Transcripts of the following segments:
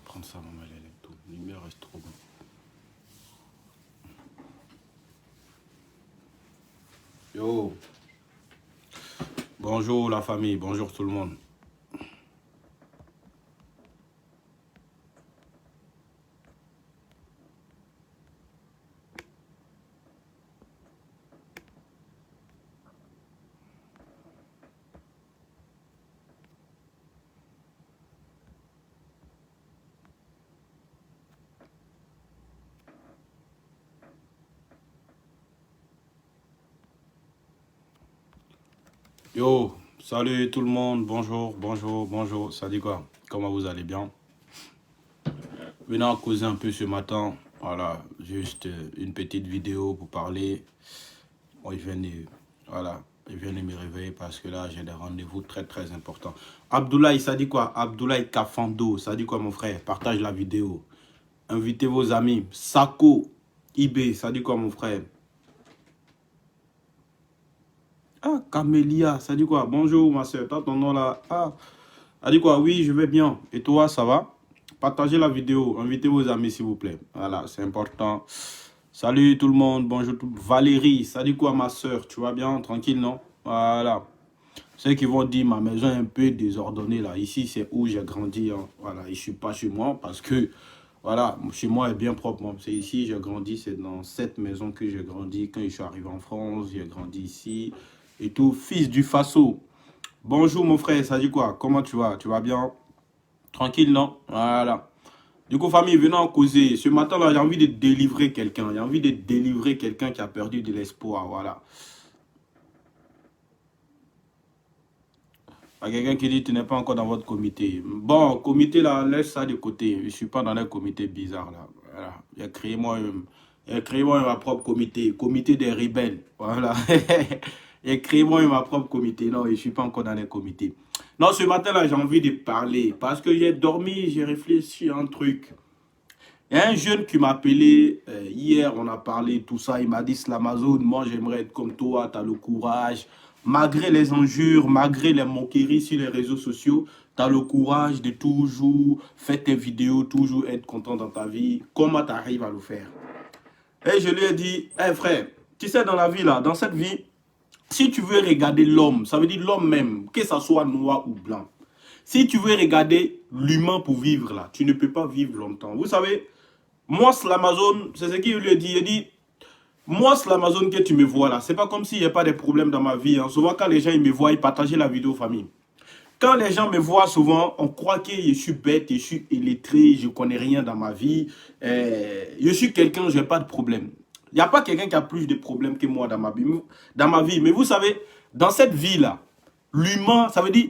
Prendre ça, maman, elle est tout. La lumière reste trop bon. Yo. Bonjour la famille, bonjour tout le monde. Yo, salut tout le monde, bonjour, bonjour, bonjour, ça dit quoi? Comment vous allez bien? Venons causer un peu ce matin, voilà, juste une petite vidéo pour parler. Bon, voilà, je viens de me réveiller parce que là, j'ai des rendez-vous très très importants. Abdoulaye, ça dit quoi? Abdoulaye Kafando, ça dit quoi mon frère? Partage la vidéo. Invitez vos amis. Sako, IB, ça dit quoi mon frère? Ah, Camélia, ça dit quoi? Bonjour ma soeur, t'as ton nom là? Ah, ça dit quoi? Oui, je vais bien. Et toi, ça va? Partagez la vidéo, invitez vos amis s'il vous plaît. Voilà, c'est important. Salut tout le monde, bonjour tout. Valérie, ça dit quoi ma soeur? Tu vas bien? Tranquille, non? Voilà. Ceux qui vont dire ma maison est un peu désordonnée là. Ici, c'est où j'ai grandi. Hein. Voilà, je ne suis pas chez moi parce que, voilà, chez moi est bien propre. C'est ici j'ai grandi, c'est dans cette maison que j'ai grandi. Quand je suis arrivé en France, j'ai grandi ici et tout. Fils du Faso. Bonjour mon frère, ça dit quoi? Comment tu vas? Tu vas bien? Tranquille, non? Voilà. Du coup, famille, venons en causer. Ce matin-là, j'ai envie de délivrer quelqu'un. J'ai envie de délivrer quelqu'un qui a perdu de l'espoir. Voilà. À quelqu'un qui dit tu n'es pas encore dans votre comité. Bon, comité là, laisse ça de côté. Je ne suis pas dans un comité bizarre là. Voilà. J'ai créé moi ma propre comité. Comité des rebelles. Voilà. J'ai créé moi ma propre comité. Non, je ne suis pas encore dans un comité. Non, ce matin là, j'ai envie de parler. Parce que j'ai dormi, j'ai réfléchi à un truc. Il y a un jeune qui m'a appelé hier, on a parlé, tout ça. Il m'a dit, Slamazone, moi j'aimerais être comme toi, tu as le courage. Malgré les injures, malgré les moqueries sur les réseaux sociaux, tu as le courage de toujours faire tes vidéos, toujours être content dans ta vie. Comment tu arrives à le faire? Et je lui ai dit, hey frère, tu sais, dans la vie, là, dans cette vie, si tu veux regarder l'homme, ça veut dire l'homme même, que ça soit noir ou blanc. Si tu veux regarder l'humain pour vivre, là, tu ne peux pas vivre longtemps. Vous savez, moi, Slamazone, c'est ce qu'il lui a dit. Il a dit, moi, Slamazone que tu me vois là, c'est pas comme s'il n'y a pas de problème dans ma vie. Hein. Souvent, quand les gens ils me voient, ils partagent la vidéo famille. Quand les gens me voient souvent, on croit que je suis bête, je suis illettré, je connais rien dans ma vie. Je suis quelqu'un, je n'ai pas de problème. Il n'y a pas quelqu'un qui a plus de problèmes que moi dans ma vie. Mais vous savez, dans cette vie-là, l'humain, ça veut dire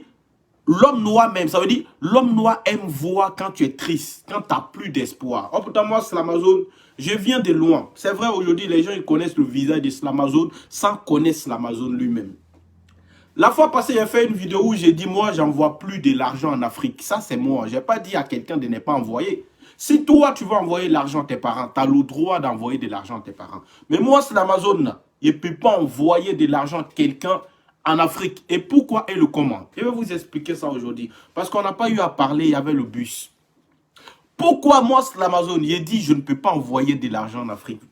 l'homme noir même, ça veut dire l'homme noir aime voir quand tu es triste, quand tu n'as plus d'espoir. Oh pourtant moi, Slamazone, je viens de loin. C'est vrai, aujourd'hui, les gens ils connaissent le visage de Slamazone sans connaître Slamazone lui-même. La fois passée, j'ai fait une vidéo où j'ai dit, moi, j'envoie plus de l'argent en Afrique. Ça, c'est moi. Je n'ai pas dit à quelqu'un de ne pas envoyer. Si toi, tu veux envoyer l'argent à tes parents, tu as le droit d'envoyer de l'argent à tes parents. Mais moi, Slamazone, je ne peux pas envoyer de l'argent à quelqu'un en Afrique. Et pourquoi et le comment? Je vais vous expliquer ça aujourd'hui. Parce qu'on n'a pas eu à parler, il y avait le bus. Pourquoi moi, Slamazone, j'ai dit je ne peux pas envoyer de l'argent en Afrique?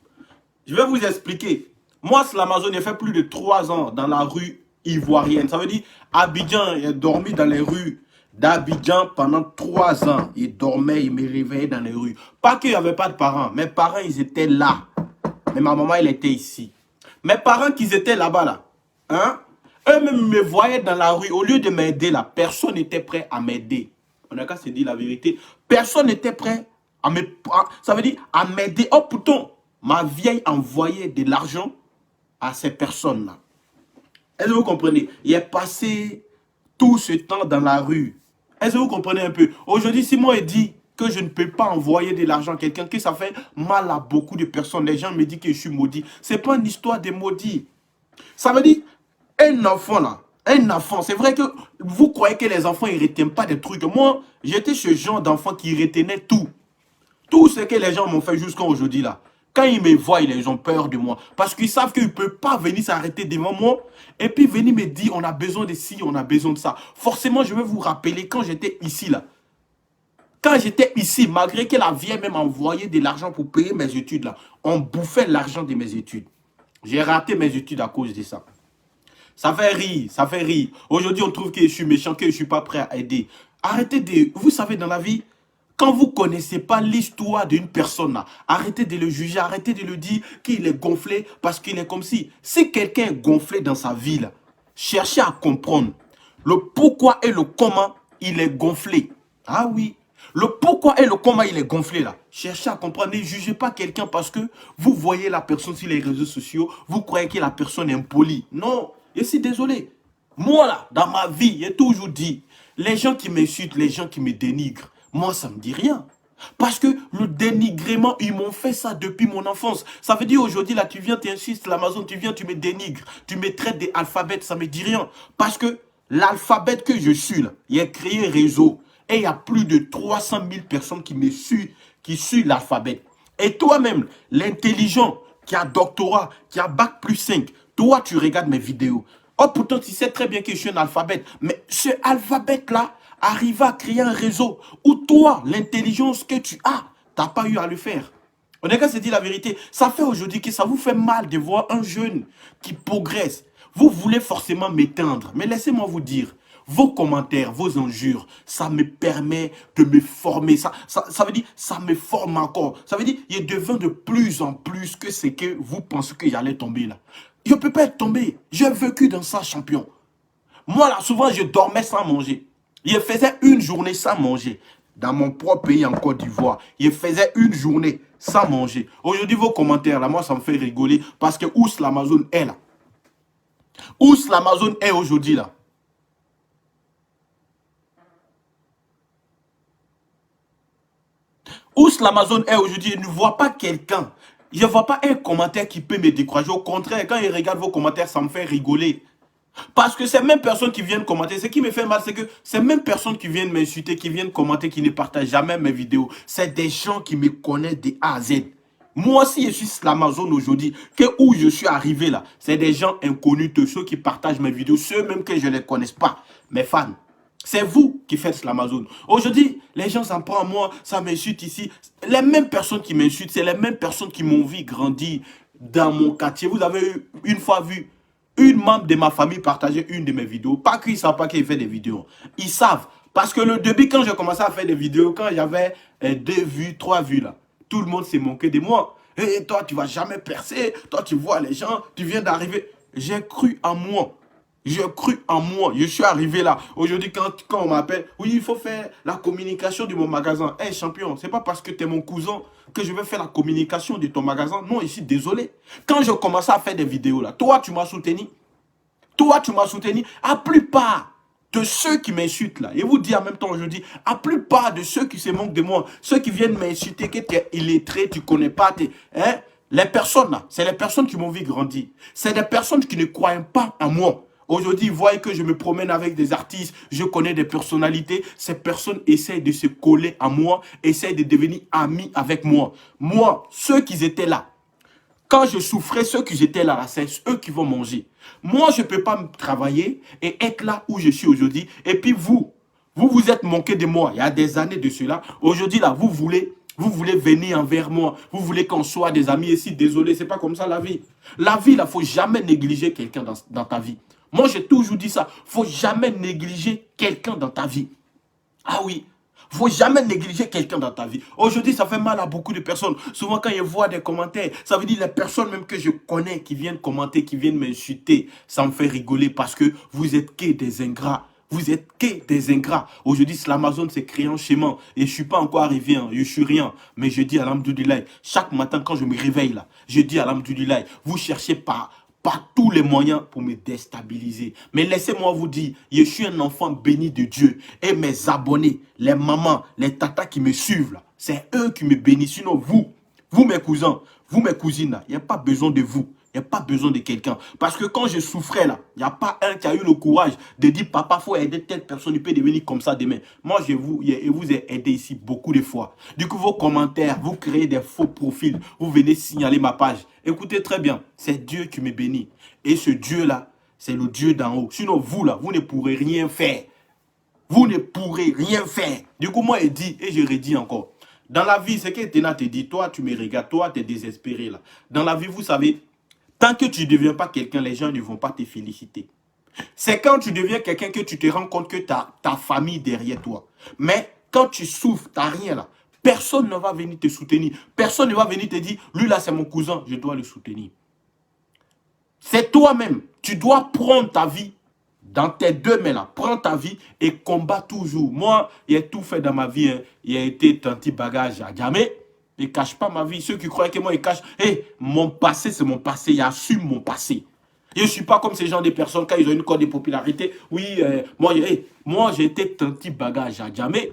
Je vais vous expliquer. Moi, Slamazone, j'ai fait plus de 3 ans dans la rue ivoirienne. Ça veut dire, Abidjan, j'ai dormi dans les rues d'Abidjan pendant 3 ans. Il dormait, il me réveillait dans les rues. Pas qu'il n'y avait pas de parents. Mes parents, ils étaient là. Mais ma maman, elle était ici. Mes parents qui étaient là-bas, là, hein? Eux-mêmes me voyaient dans la rue. Au lieu de m'aider là, personne n'était prêt à m'aider. On a qu'à se dire la vérité. Personne n'était prêt à me... Ça veut dire à m'aider. Oh putain, ma vieille envoyait de l'argent à ces personnes-là. Est-ce que vous comprenez? Il est passé tout ce temps dans la rue. Est-ce que vous comprenez un peu? Aujourd'hui, si moi je dis que je ne peux pas envoyer de l'argent à quelqu'un, que ça fait mal à beaucoup de personnes, les gens me disent que je suis maudit. Ce n'est pas une histoire de maudit. Ça veut dire, un enfant là, un enfant, c'est vrai que vous croyez que les enfants, ils ne retiennent pas des trucs. Moi, j'étais ce genre d'enfant qui retenait tout. Tout ce que les gens m'ont fait jusqu'à aujourd'hui là. Quand ils me voient, ils ont peur de moi. Parce qu'ils savent qu'ils ne peuvent pas venir s'arrêter devant moi. Et puis venir me dire, on a besoin de ci, on a besoin de ça. Forcément, je vais vous rappeler quand j'étais ici là. Quand j'étais ici, malgré que la vieille même envoyé de l'argent pour payer mes études, là, on bouffait l'argent de mes études. J'ai raté mes études à cause de ça. Ça fait rire, ça fait rire. Aujourd'hui, on trouve que je suis méchant, que je ne suis pas prêt à aider. Arrêtez de... Vous savez, dans la vie, quand vous ne connaissez pas l'histoire d'une personne, là, arrêtez de le juger, arrêtez de le dire qu'il est gonflé parce qu'il est comme si. Si quelqu'un est gonflé dans sa vie, là, cherchez à comprendre le pourquoi et le comment il est gonflé. Ah oui. Le pourquoi et le comment il est gonflé là. Cherchez à comprendre. Ne jugez pas quelqu'un parce que vous voyez la personne sur les réseaux sociaux. Vous croyez que la personne est impolie. Non. Je suis désolé. Moi là, dans ma vie, j'ai toujours dit, les gens qui m'insultent, les gens qui me dénigrent, moi ça me dit rien. Parce que le dénigrement, ils m'ont fait ça depuis mon enfance. Ça veut dire aujourd'hui, là, tu viens, tu insistes, l'Amazon, tu viens, tu me dénigres, tu me traites des alphabets, ça me dit rien. Parce que l'alphabet que je suis là, il a créé un réseau. Et il y a plus de 300 000 personnes qui me suivent, qui suivent l'alphabet. Et toi-même, l'intelligent, qui a doctorat, qui a bac plus 5, toi, tu regardes mes vidéos. Oh, pourtant, tu sais très bien que je suis un alphabet. Mais ce alphabet-là arrive à créer un réseau où toi, l'intelligence que tu as, tu n'as pas eu à le faire. On est qu'à se dire la vérité. Ça fait aujourd'hui que ça vous fait mal de voir un jeune qui progresse. Vous voulez forcément m'éteindre. Mais laissez-moi vous dire, vos commentaires, vos injures, ça me permet de me former. Ça veut dire, ça me forme encore. Ça veut dire, il devient de plus en plus que ce que vous pensez que j'allais tomber là. Je ne peux pas être tombé. J'ai vécu dans ça, champion. Moi, là, souvent, je dormais sans manger. Je faisais une journée sans manger. Dans mon propre pays, en Côte d'Ivoire, je faisais une journée sans manger. Aujourd'hui, vos commentaires, là, moi, ça me fait rigoler parce que où l'Amazon est là? Où l'Amazon est aujourd'hui, là? Où l'Amazon est aujourd'hui? Je ne vois pas quelqu'un. Je ne vois pas un commentaire qui peut me décourager. Au contraire, quand je regarde vos commentaires, ça me fait rigoler. Parce que ces mêmes personnes qui viennent commenter, ce qui me fait mal, c'est que ces mêmes personnes qui viennent m'insulter, qui viennent commenter, qui ne partagent jamais mes vidéos, c'est des gens qui me connaissent de A à Z. Moi, si je suis sur l'Amazon aujourd'hui, où je suis arrivé là, c'est des gens inconnus, de ceux qui partagent mes vidéos, ceux même que je ne les connaisse pas, mes fans. C'est vous qui faites l'Amazon. Aujourd'hui, les gens s'en prennent à moi, ça m'insulte ici. Les mêmes personnes qui m'insultent, c'est les mêmes personnes qui m'ont vu grandir dans mon quartier. Vous avez une fois vu une membre de ma famille partager une de mes vidéos. Pas qu'ils ne savent pas qu'il fait des vidéos. Ils savent. Parce que le début, quand j'ai commencé à faire des vidéos, quand j'avais 2 vues, 3 vues là, tout le monde s'est moqué de moi. Et toi, tu ne vas jamais percer. Toi, tu vois les gens, tu viens d'arriver. J'ai cru en moi. J'ai cru en moi. Je suis arrivé là. Aujourd'hui, quand on m'appelle, oui, il faut faire la communication de mon magasin. Hé, champion, c'est pas parce que tu es mon cousin que je vais faire la communication de ton magasin. Non, ici, désolé. Quand je commençais à faire des vidéos là, toi, tu m'as soutenu. Toi, tu m'as soutenu. La plupart de ceux qui m'insultent là, et vous dis en même temps aujourd'hui, la plupart de ceux qui se moquent de moi, ceux qui viennent m'insulter, que tu es illettré, tu ne connais pas, hein, les personnes là, c'est les personnes qui m'ont vu grandir. C'est des personnes qui ne croient pas en moi. Aujourd'hui, ils voient que je me promène avec des artistes, je connais des personnalités. Ces personnes essayent de se coller à moi, essayent de devenir amis avec moi. Moi, ceux qui étaient là, quand je souffrais, ceux qui étaient là, c'est eux qui vont manger. Moi, je ne peux pas travailler et être là où je suis aujourd'hui. Et puis vous vous êtes moqué de moi il y a des années de cela. Aujourd'hui, là, vous voulez venir envers moi. Vous voulez qu'on soit des amis ici. Désolé, ce n'est pas comme ça la vie. La vie, il ne faut jamais négliger quelqu'un dans ta vie. Moi, j'ai toujours dit ça. Il ne faut jamais négliger quelqu'un dans ta vie. Ah oui. Il ne faut jamais négliger quelqu'un dans ta vie. Aujourd'hui, ça fait mal à beaucoup de personnes. Souvent, quand je vois des commentaires, ça veut dire les personnes même que je connais qui viennent commenter, qui viennent m'insulter. Ça me fait rigoler parce que vous êtes que des ingrats. Vous êtes que des ingrats. Aujourd'hui, l'Amazon s'est créé un chemin. Et je ne suis pas encore arrivé. Hein. Je ne suis rien. Mais je dis alhamdoulilah. Chaque matin, quand je me réveille, là, je dis alhamdoulilah. Vous cherchez pas tous les moyens pour me déstabiliser. Mais laissez-moi vous dire, je suis un enfant béni de Dieu. Et mes abonnés, les mamans, les tatas qui me suivent, là, c'est eux qui me bénissent. Sinon, vous mes cousins, vous mes cousines, il n'y a pas besoin de vous. Il n'y a pas besoin de quelqu'un. Parce que quand je souffrais là, il n'y a pas un qui a eu le courage de dire, papa, il faut aider telle personne, il peut devenir comme ça demain. Moi, je vous ai aidé ici beaucoup de fois. Du coup, vos commentaires, vous créez des faux profils, vous venez signaler ma page. Écoutez très bien, c'est Dieu qui me bénit. Et ce Dieu-là, c'est le Dieu d'en haut. Sinon, vous là, vous ne pourrez rien faire. Vous ne pourrez rien faire. Du coup, moi, je dis, et je redis encore. Dans la vie, c'est que Tena te dit, toi, tu me regardes, toi, tu es désespéré là. Dans la vie, vous savez, tant que tu ne deviens pas quelqu'un, les gens ne vont pas te féliciter. C'est quand tu deviens quelqu'un que tu te rends compte que tu as ta famille derrière toi. Mais quand tu souffres, tu n'as rien là. Personne ne va venir te soutenir. Personne ne va venir te dire, lui là c'est mon cousin, je dois le soutenir. C'est toi-même. Tu dois prendre ta vie dans tes deux mains là. Prends ta vie et combat toujours. Moi, j'ai tout fait dans ma vie. Hein. Il a été tanti bagage à jamais. Je ne cache pas ma vie. Ceux qui croient que moi, ils cachent. Hey, mon passé, c'est mon passé. J'assume mon passé. Je ne suis pas comme ces gens de personnes quand ils ont une cote de popularité. Oui, moi j'ai été tanti bagage à jamais.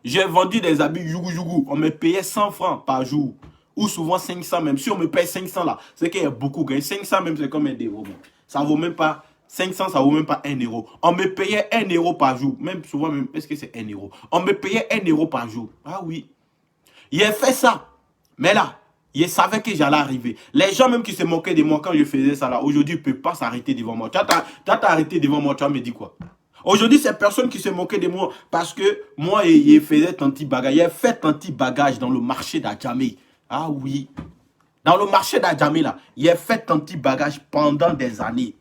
J'ai vendu des habits yougou yougou. On me payait 100 francs par jour. Ou souvent 500 même. Si on me paye 500 là, c'est qu'il y a beaucoup gagné. 500 même, c'est comme un euro. Ça vaut même pas 500, ça vaut même pas 1 euro. On me payait 1 euro par jour. Même souvent, même, est-ce que c'est 1 euro? On me payait 1 euro par jour. Ah oui. Il a fait ça. Mais là, il savait que j'allais arriver. Les gens même qui se moquaient de moi quand je faisais ça là, aujourd'hui, ils ne peuvent pas s'arrêter devant moi. Tu as arrêté devant moi, tu as me dit quoi? Aujourd'hui, c'est personne qui se moquait de moi parce que moi, il faisait tanti bagage. Il a fait tanti bagage dans le marché d'Adjamé. Ah oui. Dans le marché d'Adjamé, là, il a fait tanti bagage pendant des années.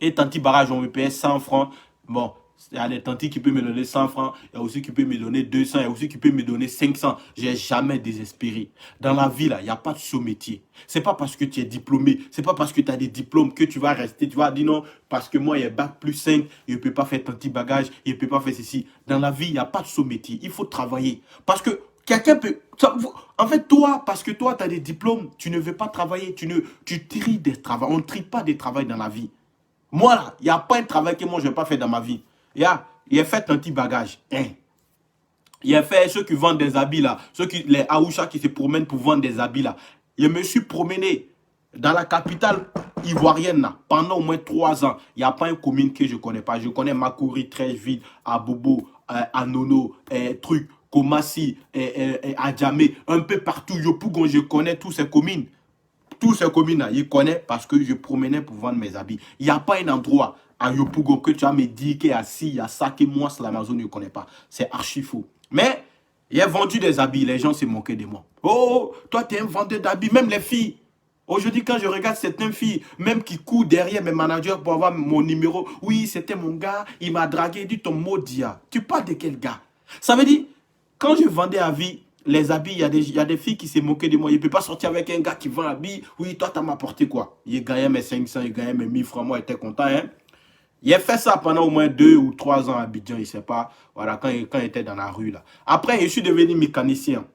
Et tanti bagage, on me payait 100 francs. Bon, il y a des tantis qui peuvent me donner 100 francs. Il y a aussi qui peuvent me donner 200. Il y a aussi qui peuvent me donner 500. J'ai jamais désespéré. Dans la vie, là, il n'y a pas de sous-métier. C'est pas parce que tu es diplômé. C'est pas parce que tu as des diplômes que tu vas rester. Tu vas dire non, parce que moi, il y a bac plus 5. Je ne peux pas faire tanti bagage. Je ne peux pas faire ceci. Dans la vie, il n'y a pas de sous-métier. Il faut travailler. Parce que quelqu'un peut... En fait, toi, parce que toi, tu as des diplômes, tu ne veux pas travailler. Tu tries des travaux. On ne trie pas des travaux dans la vie. Moi, là, il n'y a pas un travail que moi, je n'ai pas fait dans ma vie. Il a fait un petit bagage. Hein. Il a fait ceux qui vendent des habits, là. Les Aoucha qui se promènent pour vendre des habits, là. Je me suis promené dans la capitale ivoirienne, là, pendant au moins 3 ans. Il n'y a pas une commune que je ne connais pas. Je connais Makuri, Trècheville, Abobo, Anono, truc, Komassi, Adjamé, un peu partout. Yopougon, je connais toutes ces communes. Tous ces communes-là, ils connaissent parce que je promenais pour vendre mes habits. Il n'y a pas un endroit à Yopougon que tu as me dit qu'il y a ci, il y a ça, que moi, c'est l'Amazon, je ne connais pas. C'est archi faux. Mais, il a vendu des habits, les gens se moquaient de moi. Oh, toi, tu es un vendeur d'habits, même les filles. Aujourd'hui, quand je regarde certaines filles, même qui courent derrière mes managers pour avoir mon numéro, oui, c'était mon gars, il m'a dragué, il dit ton mot dia. Tu parles de quel gars? Ça veut dire, quand je vendais les habits, il y a des filles qui se moquaient de moi. Il ne peut pas sortir avec un gars qui vend habits. Oui, toi, tu m'as apporté quoi? Il gagnait mes 500, il gagnait mes 1000 francs. Moi, j'étais content. Hein? Il a fait ça pendant au moins 2 ou 3 ans à Abidjan. Il ne sait pas. Voilà, quand il était dans la rue. Là. Après, je suis devenu mécanicien.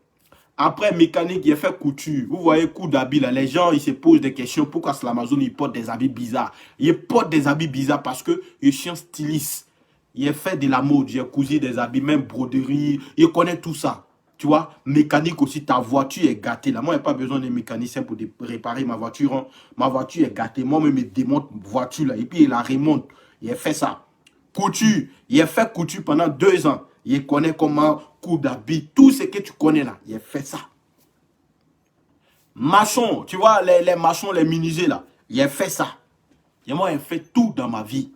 Après, mécanique, il a fait couture. Vous voyez, coup d'habits, là. Les gens, ils se posent des questions. Pourquoi sur l'Amazon, ils portent des habits bizarres? Ils portent des habits bizarres parce que je suis un styliste. Il a fait de la mode. J'ai cousu des habits, même broderie. Il connaît tout ça. Tu vois, mécanique aussi, ta voiture est gâtée. Là, moi, je n'ai pas besoin d'un mécanicien pour réparer ma voiture. Hein. Ma voiture est gâtée. Moi-même, je démonte ma voiture là. Et puis, il la remonte. Il a fait ça. Couture. Il a fait couture pendant 2 ans. Il connaît comment coudre d'habits. Tout ce que tu connais là. Il a fait ça. Maçon. Tu vois, les maçons, les menuisiers là. Il a fait ça. Et moi, il a fait tout dans ma vie.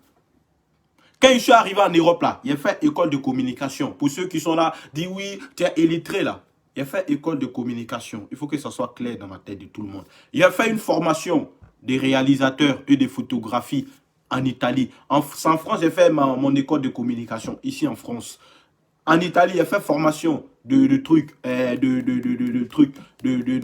Quand je suis arrivé en Europe, là, il a fait école de communication. Pour ceux qui sont là, disent oui, tu es illettré là. Il a fait école de communication. Il faut que ça soit clair dans la tête de tout le monde. Il a fait une formation de réalisateur et de photographie en Italie. En France, j'ai fait mon école de communication ici en France. En Italie, il a fait formation de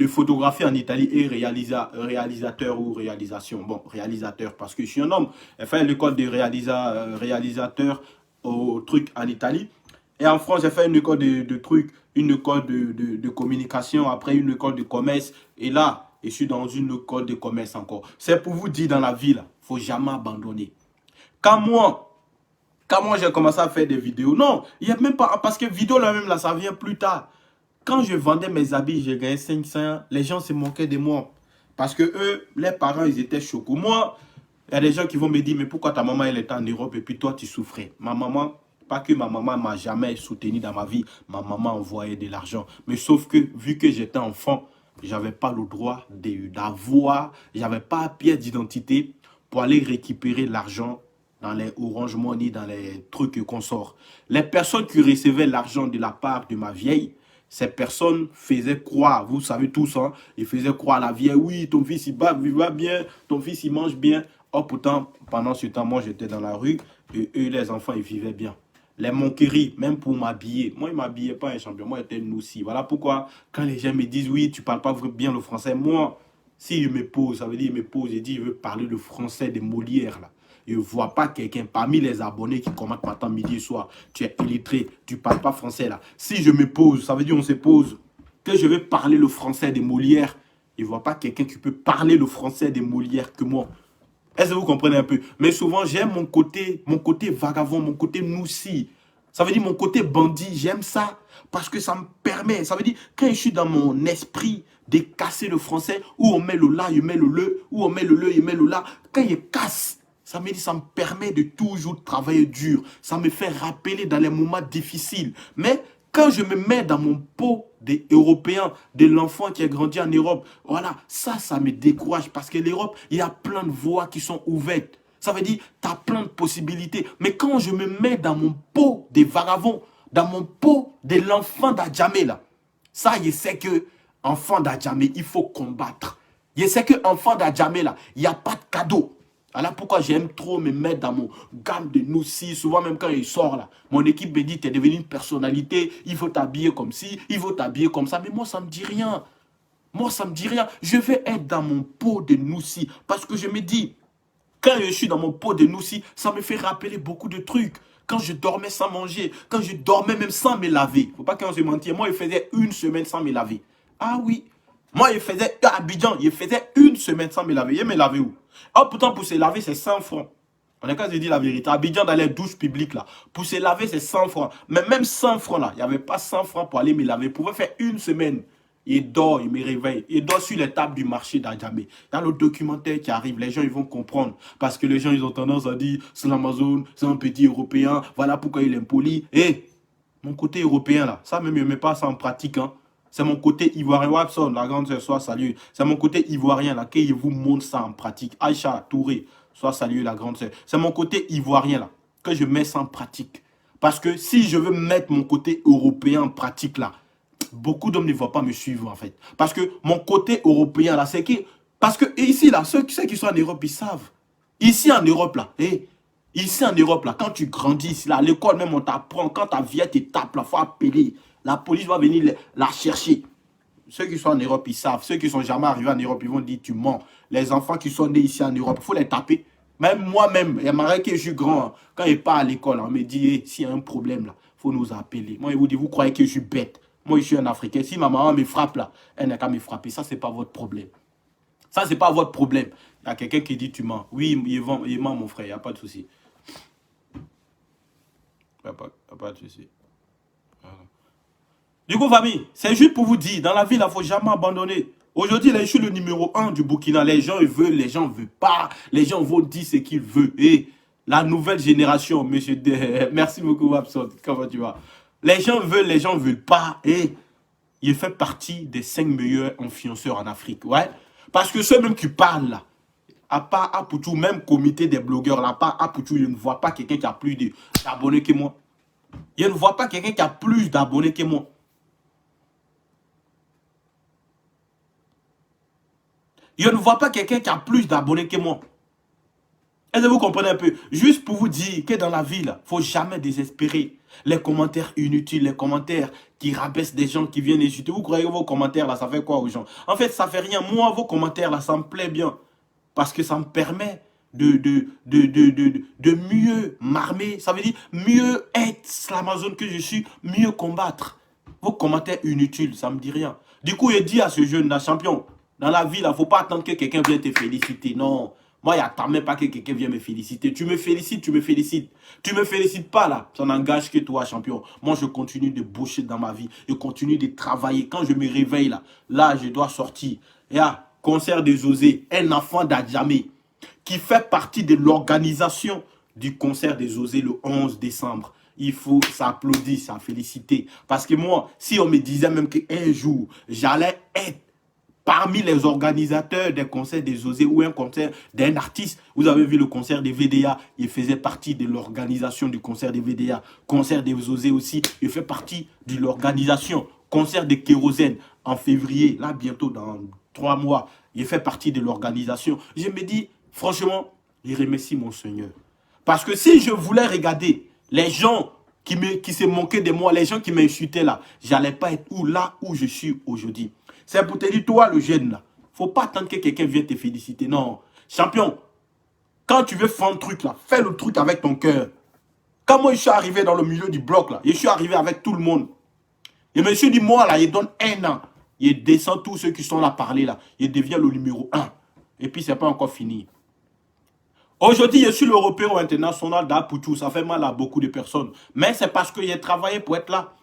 photographie en Italie et réalisateur ou réalisation. Bon, réalisateur parce que je suis un homme. Il a fait l'école de réalisateur au truc en Italie. Et en France, j'ai fait une école une école de communication, après une école de commerce. Et là, je suis dans une école de commerce encore. C'est pour vous dire dans la vie, il ne faut jamais abandonner. Quand moi, j'ai commencé à faire des vidéos, non, il n'y a même pas, parce que vidéo là même, là, ça vient plus tard. Quand je vendais mes habits, j'ai gagné 500, les gens se moquaient de moi. Parce que eux, les parents, ils étaient choqués. Moi, il y a des gens qui vont me dire, mais pourquoi ta maman, elle était en Europe et puis toi, tu souffrais? Ma maman, pas que ma maman m'a jamais soutenu dans ma vie, ma maman envoyait de l'argent. Mais sauf que, vu que j'étais enfant, j'avais pas le droit d'avoir, j'avais pas pièce d'identité pour aller récupérer l'argent dans les Orange Money, dans les trucs qu'on sort. Les personnes qui recevaient l'argent de la part de ma vieille, ces personnes faisaient croire, vous savez tous, hein, ils faisaient croire à la vieille, oui, ton fils il va bien, ton fils il mange bien. Oh, pourtant, pendant ce temps, moi j'étais dans la rue et eux, les enfants, ils vivaient bien. Les moqueries, même pour m'habiller. Moi, ils ne m'habillaient pas un champion, moi j'étais noussi. Voilà pourquoi, quand les gens me disent, oui, tu ne parles pas bien le français, moi, si je me pose, ça veut dire, il me pose et dit, je veux parler le français de Molière, là. Je ne vois pas quelqu'un parmi les abonnés qui commentent matin, midi et soir. Tu es illettré, tu ne parles pas français là. Si je me pose, ça veut dire on se pose, que je vais parler le français de Molière. Je ne vois pas quelqu'un qui peut parler le français de Molière que moi. Est-ce que vous comprenez un peu? Mais souvent, j'aime mon côté vagabond, mon côté noussi. Ça veut dire mon côté bandit, j'aime ça. Parce que ça me permet, ça veut dire, quand je suis dans mon esprit de casser le français, où on met le là, je mets le, où on met le, je mets le là. Quand je casse, ça me dit, ça me permet de toujours travailler dur. Ça me fait rappeler dans les moments difficiles. Mais quand je me mets dans mon pot des Européens, de l'enfant qui a grandi en Europe, voilà, ça me décourage. Parce que l'Europe, il y a plein de voies qui sont ouvertes. Ça veut dire, tu as plein de possibilités. Mais quand je me mets dans mon pot des vagabonds, dans mon pot de l'enfant d'Adjamé, là, ça, je sais que enfant d'Adjamé, il faut combattre. Je sais que enfant d'Adjamé, là, il n'y a pas de cadeau. Voilà pourquoi j'aime trop me mettre dans mon gamme de noussi. Souvent, même quand il sort là, mon équipe me dit, tu es devenu une personnalité, il faut t'habiller comme ci, il faut t'habiller comme ça. Mais moi, ça ne me dit rien. Moi, ça ne me dit rien. Je vais être dans mon pot de noussi. Parce que je me dis, quand je suis dans mon pot de noussi, ça me fait rappeler beaucoup de trucs. Quand je dormais sans manger, quand je dormais même sans me laver. Il ne faut pas qu'on se mentire. Moi, je faisais une semaine sans me laver. Ah oui. Moi, je faisais à Abidjan, je faisais une semaine sans me laver. Je me lavais où? Oh, pourtant, pour se laver, c'est 100 francs. On est quand je dis la vérité. À Abidjan, dans les douches publiques, là, pour se laver, c'est 100 francs. Mais même 100 francs, là, il n'y avait pas 100 francs pour aller me laver. Je pouvais faire une semaine. Il dort, il me réveille. Il dort sur les tables du marché d'Adjamé. Dans le documentaire qui arrive, les gens ils vont comprendre. Parce que les gens ils ont tendance à dire c'est l'Amazon, c'est un petit Européen, voilà pourquoi il est impoli. Et mon côté européen là, ça même je ne mets pas ça en pratique. Hein. C'est mon côté ivoirien. Watson, la grande sœur, soit saluée. C'est mon côté ivoirien là, que je vous montre ça en pratique. Aïcha Touré, soit saluée la grande sœur. C'est mon côté ivoirien là, que je mets ça en pratique. Parce que si je veux mettre mon côté européen en pratique là, beaucoup d'hommes ne vont pas me suivre en fait. Parce que mon côté européen là, c'est que... Parce que ici là, ceux qui sont en Europe, ils savent. Ici en Europe là, ici en Europe là, quand tu grandis ici là, à l'école même on t'apprend, quand ta vieille te tape là, il faut appeler. La police va venir la chercher. Ceux qui sont en Europe, ils savent. Ceux qui ne sont jamais arrivés en Europe, ils vont dire tu mens. Les enfants qui sont nés ici en Europe, il faut les taper. Même moi-même, il y a marqué que je suis grand. Hein. Quand je pars à l'école, on me dit hey, s'il y a un problème là, il faut nous appeler. Moi, je vous dis, vous croyez que je suis bête. Moi, je suis un Africain. Si ma maman me frappe là, elle n'a qu'à me frapper. Ça, ce n'est pas votre problème. Ça, ce n'est pas votre problème. Il y a quelqu'un qui dit tu mens. Oui, il ment, mon frère, il n'y a pas de souci. Il n'y a pas de souci. Voilà. Du coup, famille, c'est juste pour vous dire, dans la vie, il ne faut jamais abandonner. Aujourd'hui, je suis le numéro 1 du Burkina. Les gens ils veulent, les gens ne veulent pas. Les gens vont dire ce qu'ils veulent. Et la nouvelle génération, monsieur merci beaucoup, Wapson. Comment tu vas? Les gens veulent, les gens ne veulent pas. Et il fait partie des 5 meilleurs influenceurs en Afrique. Ouais. Parce que ceux même qui parlent là, à part Apoutou, même comité des blogueurs là, à part Apoutou, je ne vois pas quelqu'un qui a plus d'abonnés que moi. Je ne vois pas quelqu'un qui a plus d'abonnés que moi. Je ne vois pas quelqu'un qui a plus d'abonnés que moi. Est-ce que vous comprenez un peu? Juste pour vous dire que dans la vie, il ne faut jamais désespérer. Les commentaires inutiles, les commentaires qui rabaissent des gens qui viennent insulter. Vous croyez que vos commentaires là, ça fait quoi aux gens? En fait, ça fait rien. Moi, vos commentaires là, ça me plaît bien. Parce que ça me permet de mieux m'armer. Ça veut dire mieux être l'Amazon que je suis, mieux combattre. Vos commentaires inutiles, ça ne me dit rien. Du coup, il dit à ce jeune, la champion, dans la vie, il ne faut pas attendre que quelqu'un vienne te féliciter. Non. Moi, il n'attend même pas que quelqu'un vienne me féliciter. Tu me félicites, tu me félicites. Tu ne me félicites pas là. Ça n'engage que toi, champion. Moi, je continue de boucher dans ma vie. Je continue de travailler. Quand je me réveille là, je dois sortir. Et là, concert des Osés, un enfant d'Adjamé qui fait partie de l'organisation du concert des Osés le 11 décembre. Il faut s'applaudir, s'en féliciter. Parce que moi, si on me disait même qu'un jour, j'allais être parmi les organisateurs des concerts des Osés ou un concert d'un artiste. Vous avez vu le concert des VDA, il faisait partie de l'organisation du concert des VDA. Concert des Osés aussi, il fait partie de l'organisation. Concert de Kérosène en février, là bientôt dans 3 mois, il fait partie de l'organisation. Je me dis, franchement, je remercie mon Seigneur. Parce que si je voulais regarder les gens qui se moquaient de moi, les gens qui m'insultaient là, j'allais pas être là où je suis aujourd'hui. C'est pour te dire, toi le jeune là, faut pas attendre que quelqu'un vienne te féliciter. Non, champion, quand tu veux faire un truc là, fais le truc avec ton cœur. Quand moi je suis arrivé dans le milieu du bloc là, je suis arrivé avec tout le monde. Et me suis dit, moi là, il donne 1 an. Il descend tous ceux qui sont là parler là. Il devient le numéro 1. Et puis c'est pas encore fini. Aujourd'hui, je suis l'Européen international d'Apoutou. Ça fait mal à beaucoup de personnes. Mais c'est parce que j'ai travaillé pour être là.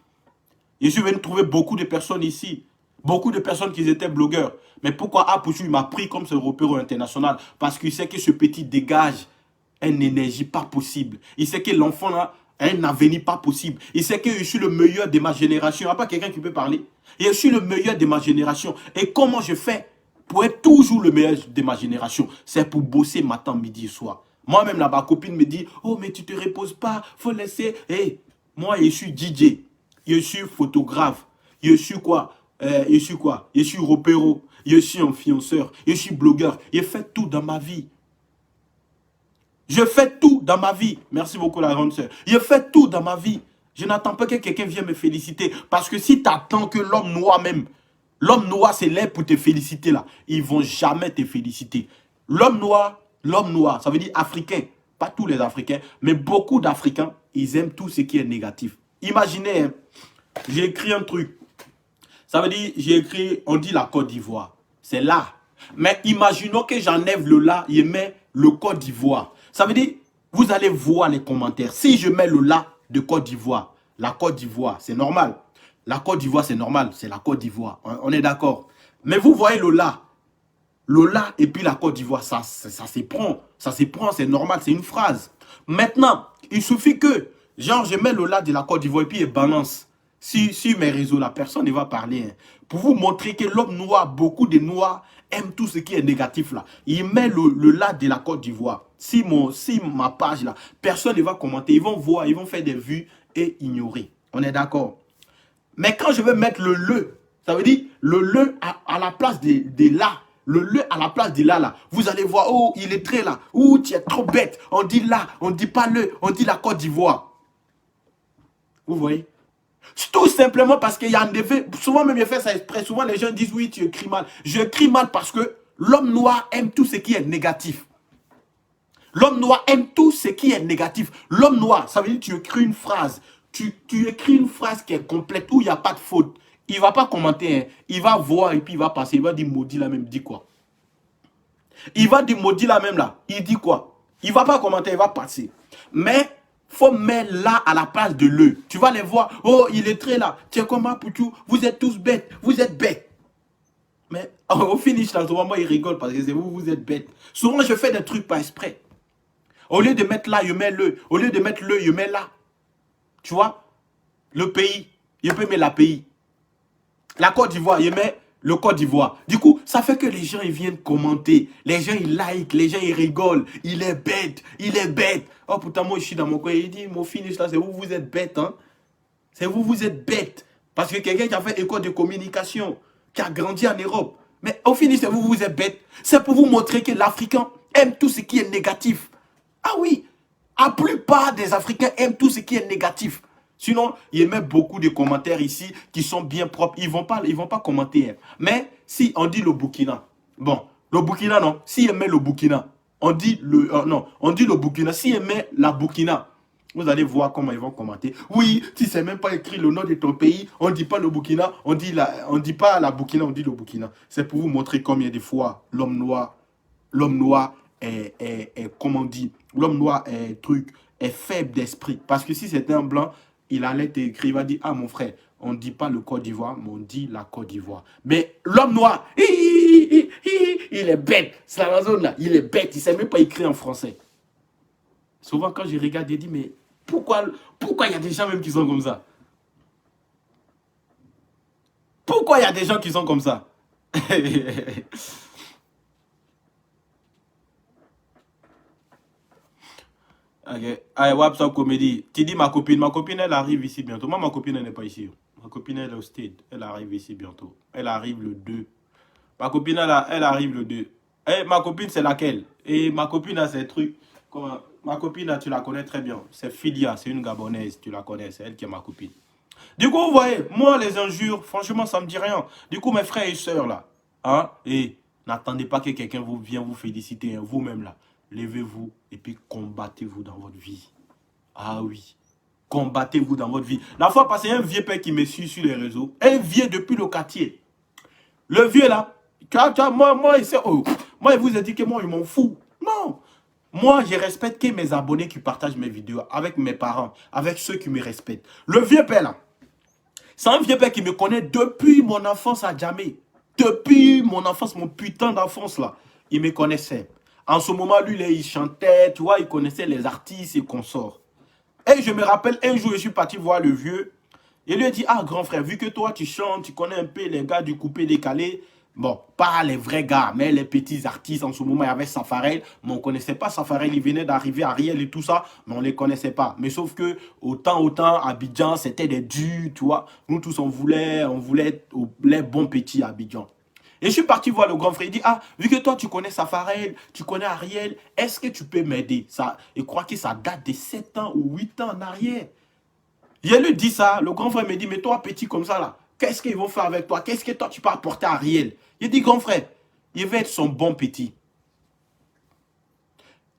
Je suis venu trouver beaucoup de personnes ici. Beaucoup de personnes qui étaient blogueurs. Mais pourquoi Apoutou m'a pris comme ce Européen international? Parce qu'il sait que ce petit dégage une énergie pas possible. Il sait que l'enfant a un avenir pas possible. Il sait que je suis le meilleur de ma génération. Il n'y a pas quelqu'un qui peut parler. Je suis le meilleur de ma génération. Et comment je fais pour être toujours le meilleur de ma génération? C'est pour bosser matin, midi et soir. Moi-même, là, ma copine me dit, oh, mais tu te reposes pas, faut laisser. Hey, moi, je suis DJ, je suis photographe, je suis quoi? Je suis repéro, je suis influenceur, je suis blogueur. Je fais tout dans ma vie. Je fais tout dans ma vie. Merci beaucoup, la grande sœur. Je fais tout dans ma vie. Je n'attends pas que quelqu'un vienne me féliciter. Parce que si tu attends que l'homme noir même, l'homme noir c'est là pour te féliciter là, ils ne vont jamais te féliciter. L'homme noir, ça veut dire africain. Pas tous les Africains, mais beaucoup d'Africains, ils aiment tout ce qui est négatif. Imaginez, hein, j'ai écrit un truc. Ça veut dire, j'ai écrit, on dit la Côte d'Ivoire. C'est là. Mais imaginons que j'enlève le là et mets le Côte d'Ivoire. Ça veut dire, vous allez voir les commentaires. Si je mets le là de Côte d'Ivoire, la Côte d'Ivoire, c'est normal. La Côte d'Ivoire, c'est normal. C'est la Côte d'Ivoire. On est d'accord. Mais vous voyez le là. Le là et puis la Côte d'Ivoire, ça s'éprend. Ça s'éprend, c'est normal, c'est une phrase. Maintenant, il suffit que, genre, je mets le là de la Côte d'Ivoire et puis il balance. Sur mes réseaux, la personne ne va parler. Hein, pour vous montrer que l'homme noir, beaucoup de noirs aiment tout ce qui est négatif là. Il met le là de la Côte d'Ivoire. Si ma page là, personne ne va commenter. Ils vont voir, ils vont faire des vues et ignorer. On est d'accord. Mais quand je vais mettre le, ça veut dire le à la place de là. Le le à la place de là. Vous allez voir, oh, il est très là. Oh, tu es trop bête. On dit là, on ne dit pas le, on dit la Côte d'Ivoire. Vous voyez? Tout simplement parce qu'il y a un effet. Souvent même, je fais ça exprès. Souvent, les gens disent, oui, tu écris mal. Je écris mal parce que l'homme noir aime tout ce qui est négatif. L'homme noir aime tout ce qui est négatif. L'homme noir, ça veut dire que tu écris une phrase. Tu écris une phrase qui est complète, où il n'y a pas de faute. Il ne va pas commenter. Hein. Il va voir et puis il va passer. Il va dire maudit là même. Dit quoi? Il va dire maudit là même là. Il dit quoi? Il ne va pas commenter. Il va passer. Mais faut mettre là à la place de le. Tu vas les voir. Oh, il est très là. Tiens, comment Poutou? Vous êtes tous bêtes. Vous êtes bêtes. Mais au finish, là, souvent, moi, il rigole parce que c'est vous, vous êtes bêtes. Souvent, je fais des trucs pas exprès. Au lieu de mettre là, je mets le. Au lieu de mettre le, je mets là. Tu vois? Le pays. Je peux mettre la pays. La Côte d'Ivoire, je mets le Côte d'Ivoire. Du coup, ça fait que les gens, ils viennent commenter. Les gens, ils like. Les gens, ils rigolent. Il est bête. Il est bête. Oh, pourtant, moi, je suis dans mon coin. Il dit, mon finish là, c'est vous, vous êtes bête. Hein? C'est vous, vous êtes bête. Parce que quelqu'un qui a fait école de communication, qui a grandi en Europe. Mais au finish, c'est vous, vous êtes bête. C'est pour vous montrer que l'Africain aime tout ce qui est négatif. Ah oui, la plupart des Africains aiment tout ce qui est négatif. Sinon, il y a même beaucoup de commentaires ici qui sont bien propres. Ils vont pas commenter. Hein. Mais si on dit le Burkina, bon, le Burkina, non. Si on met le Burkina, on dit le... non, on dit le Burkina. Si on met la Burkina, vous allez voir comment ils vont commenter. Oui, tu ne sais même pas écrire le nom de ton pays. On ne dit pas le Burkina, on dit pas la Burkina, on dit le Burkina. C'est pour vous montrer combien de fois l'homme noir est comment on dit, l'homme noir est faible d'esprit. Parce que si c'était un blanc, il allait t'écrire, il va dire, ah mon frère, on ne dit pas le Côte d'Ivoire, mais on dit la Côte d'Ivoire. Mais l'homme noir, il est bête. C'est la zone là, il est bête, il ne sait même pas écrire en français. Souvent quand je regarde, je dis, mais pourquoi il y a des gens même qui sont comme ça? Pourquoi il y a des gens qui sont comme ça? Ok. Allez, WhatsApp comédie. Tu dis ma copine, elle arrive ici bientôt. Moi, ma copine, elle n'est pas ici. Ma copine, elle est au stade. Elle arrive ici bientôt. Elle arrive le 2. Ma copine, elle arrive le 2. Eh, ma copine, c'est laquelle? Et ma copine a ses trucs. Comment? Ma copine, là, tu la connais très bien. C'est Philia, c'est une Gabonaise. Tu la connais, c'est elle qui est ma copine. Du coup, vous voyez, moi, les injures, franchement, ça me dit rien. Du coup, mes frères et sœurs, là, hein, et n'attendez pas que quelqu'un vous vienne vous féliciter, hein, vous-même, là. Levez-vous et puis combattez-vous dans votre vie. Ah oui, combattez-vous dans votre vie. La fois passée, il y a un vieux père qui me suit sur les réseaux. Un vieux depuis le quartier. Le vieux, là, moi, il vous a dit que moi, il m'en fout. Non. Moi, je respecte que mes abonnés qui partagent mes vidéos avec mes parents, avec ceux qui me respectent. Le vieux père, là, c'est un vieux père qui me connaît depuis mon enfance à jamais. Depuis mon enfance, mon putain d'enfance là. Il me connaissait. En ce moment, lui, il chantait, tu vois, il connaissait les artistes et consorts. Et je me rappelle, un jour, je suis parti voir le vieux. Et lui a dit, ah, grand frère, vu que toi, tu chantes, tu connais un peu les gars du coupé décalé. Bon, pas les vrais gars, mais les petits artistes. En ce moment, il y avait Safarel, mais on ne connaissait pas Safarel. Il venait d'arriver, Ariel et tout ça, mais on ne les connaissait pas. Mais sauf que, autant, Abidjan, c'était des durs, tu vois. Nous tous, on voulait les bons petits Abidjan. Et je suis parti voir le grand frère. Il dit, ah, vu que toi, tu connais Safarel, tu connais Ariel, est-ce que tu peux m'aider? Ça, je crois que ça date de 7 ans ou 8 ans en arrière. Je lui dis ça, le grand frère me dit, mais toi, petit comme ça, là, qu'est-ce qu'ils vont faire avec toi? Qu'est-ce que toi, tu peux apporter à Ariel? Il dit, grand frère, il veut être son bon petit.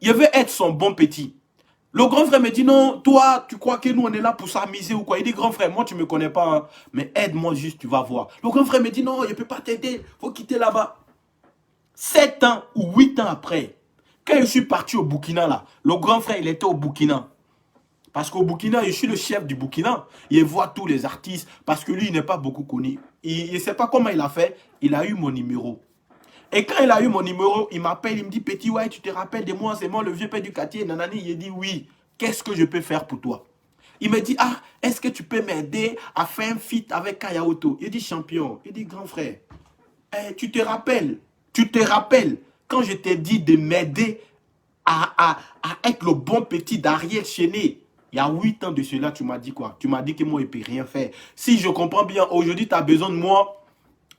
Il veut être son bon petit. Le grand frère me dit, non, toi, tu crois que nous, on est là pour s'amuser ou quoi? Il dit, grand frère, moi, tu ne me connais pas, hein, mais aide-moi juste, tu vas voir. Le grand frère me dit, non, je ne peux pas t'aider, il faut quitter là-bas. 7 ans ou 8 ans après, quand je suis parti au Burkina, là, le grand frère, il était au Burkina. Parce qu'au Burkina, je suis le chef du Burkina. Il voit tous les artistes, parce que lui, il n'est pas beaucoup connu. Il ne sait pas comment il a fait, il a eu mon numéro. Et quand il a eu mon numéro, il m'appelle, il me dit, petit, ouais, tu te rappelles de moi, c'est moi le vieux père du quartier, nanani. Il dit, oui, qu'est-ce que je peux faire pour toi? Il me dit, ah, est-ce que tu peux m'aider à faire un feat avec Kaya Otto? Il dit, champion. Il dit, grand frère, tu te rappelles, quand je t'ai dit de m'aider à être le bon petit d'Ariel Chéné. Il y a 8 ans de cela, tu m'as dit quoi? Tu m'as dit que moi, je ne peux rien faire. Si je comprends bien, aujourd'hui, tu as besoin de moi.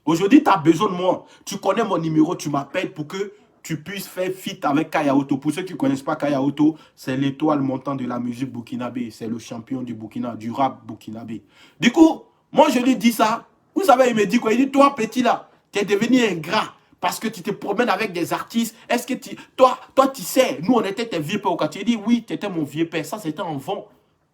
Aujourd'hui, tu as besoin de moi. Tu connais mon numéro, tu m'appelles pour que tu puisses faire fit avec Kaya Otto. Pour ceux qui ne connaissent pas Kaya Otto, c'est l'étoile montante de la musique burkinabé. C'est le champion du Burkina, du rap burkinabé. Du coup, moi, je lui dis ça. Vous savez, il me dit quoi? Il dit, toi, petit là, tu es devenu ingrat. Parce que tu te promènes avec des artistes. Est-ce que toi, tu sais, nous, on était tes vieux pères au quartier. Il dit, oui, tu étais mon vieux père. Ça, c'était en vent.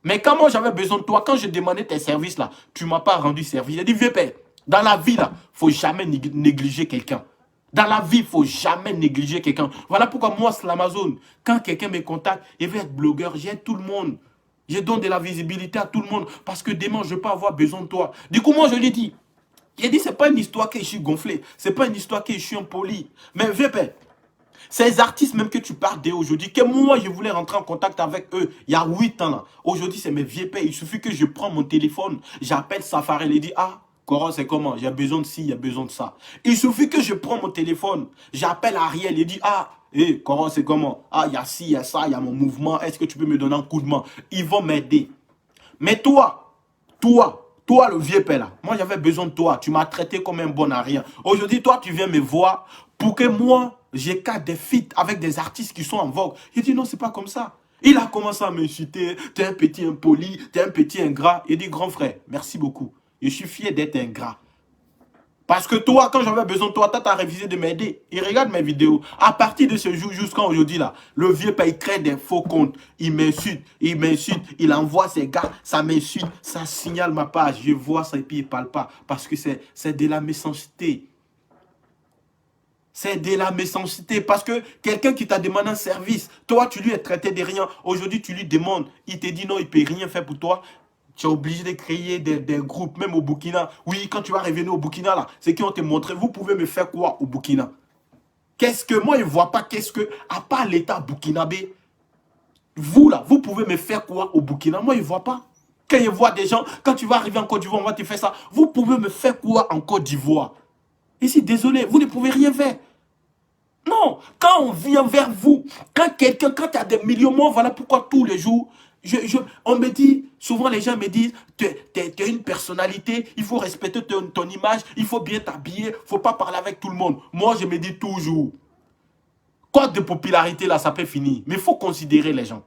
Mais quand moi, j'avais besoin de toi, quand je demandais tes services, là, tu ne m'as pas rendu service. Il a dit, vieux père, dans la vie, là, il ne faut jamais négliger quelqu'un. Dans la vie, il ne faut jamais négliger quelqu'un. Voilà pourquoi moi, c'est l'Amazon. Quand quelqu'un me contacte, il veut être blogueur, j'aide tout le monde. Je donne de la visibilité à tout le monde. Parce que demain, je peux avoir besoin de toi. Du coup, moi, je lui dis, il a dit, ce n'est pas une histoire que je suis gonflé. Ce n'est pas une histoire que je suis impoli. Mais vieux père, ces artistes même que tu parles d'aujourd'hui, que moi je voulais rentrer en contact avec eux il y a 8 ans. Aujourd'hui, c'est mes vieux pères. Il suffit que je prends mon téléphone, j'appelle Safari, il dit, ah, Coran, c'est comment? J'ai besoin de ci, il y a besoin de ça. Il suffit que je prends mon téléphone, j'appelle Ariel, il dit, ah, hé, Coran, c'est comment? Ah, il y a ci, il y a ça, il y a mon mouvement, est-ce que tu peux me donner un coup de main? Ils vont m'aider. Mais toi, le vieux père là, moi j'avais besoin de toi. Tu m'as traité comme un bon à rien. Aujourd'hui, toi, tu viens me voir pour que moi, j'écarte des feats avec des artistes qui sont en vogue. Il dit non, c'est pas comme ça. Il a commencé à m'insulter. Tu es un petit impoli, tu es un petit ingrat. Il dit, grand frère, merci beaucoup. Je suis fier d'être ingrat. Parce que toi, quand j'avais besoin de toi, tu as révisé de m'aider. Il regarde mes vidéos. À partir de ce jour jusqu'à aujourd'hui, là, le vieux père, il crée des faux comptes. Il m'insulte, il envoie ses gars, ça m'insulte, ça signale ma page. Je vois ça et puis il ne parle pas. Parce que c'est de la méchanceté. C'est de la méchanceté. Parce que quelqu'un qui t'a demandé un service, toi, tu lui es traité de rien. Aujourd'hui, tu lui demandes. Il te dit non, il ne peut rien faire pour toi. Tu es obligé de créer des groupes, même au Burkina. Oui, quand tu vas revenir au Burkina, là, c'est qu'ils ont te montré, vous pouvez me faire quoi au Burkina? Qu'est-ce que, moi, je ne vois pas qu'est-ce que, à part l'État burkinabé, vous, là, vous pouvez me faire quoi au Burkina? Moi, je ne vois pas. Quand je vois des gens, quand tu vas arriver en Côte d'Ivoire, on va te faire ça. Vous pouvez me faire quoi en Côte d'Ivoire? Ici, désolé, vous ne pouvez rien faire. Non, quand on vient vers vous, quand il y a des millions de morts, voilà pourquoi tous les jours, on me dit, souvent les gens me disent, tu es une personnalité, il faut respecter ton image, il faut bien t'habiller, il ne faut pas parler avec tout le monde. Moi, je me dis toujours, code de popularité là, ça peut finir, mais il faut considérer les gens.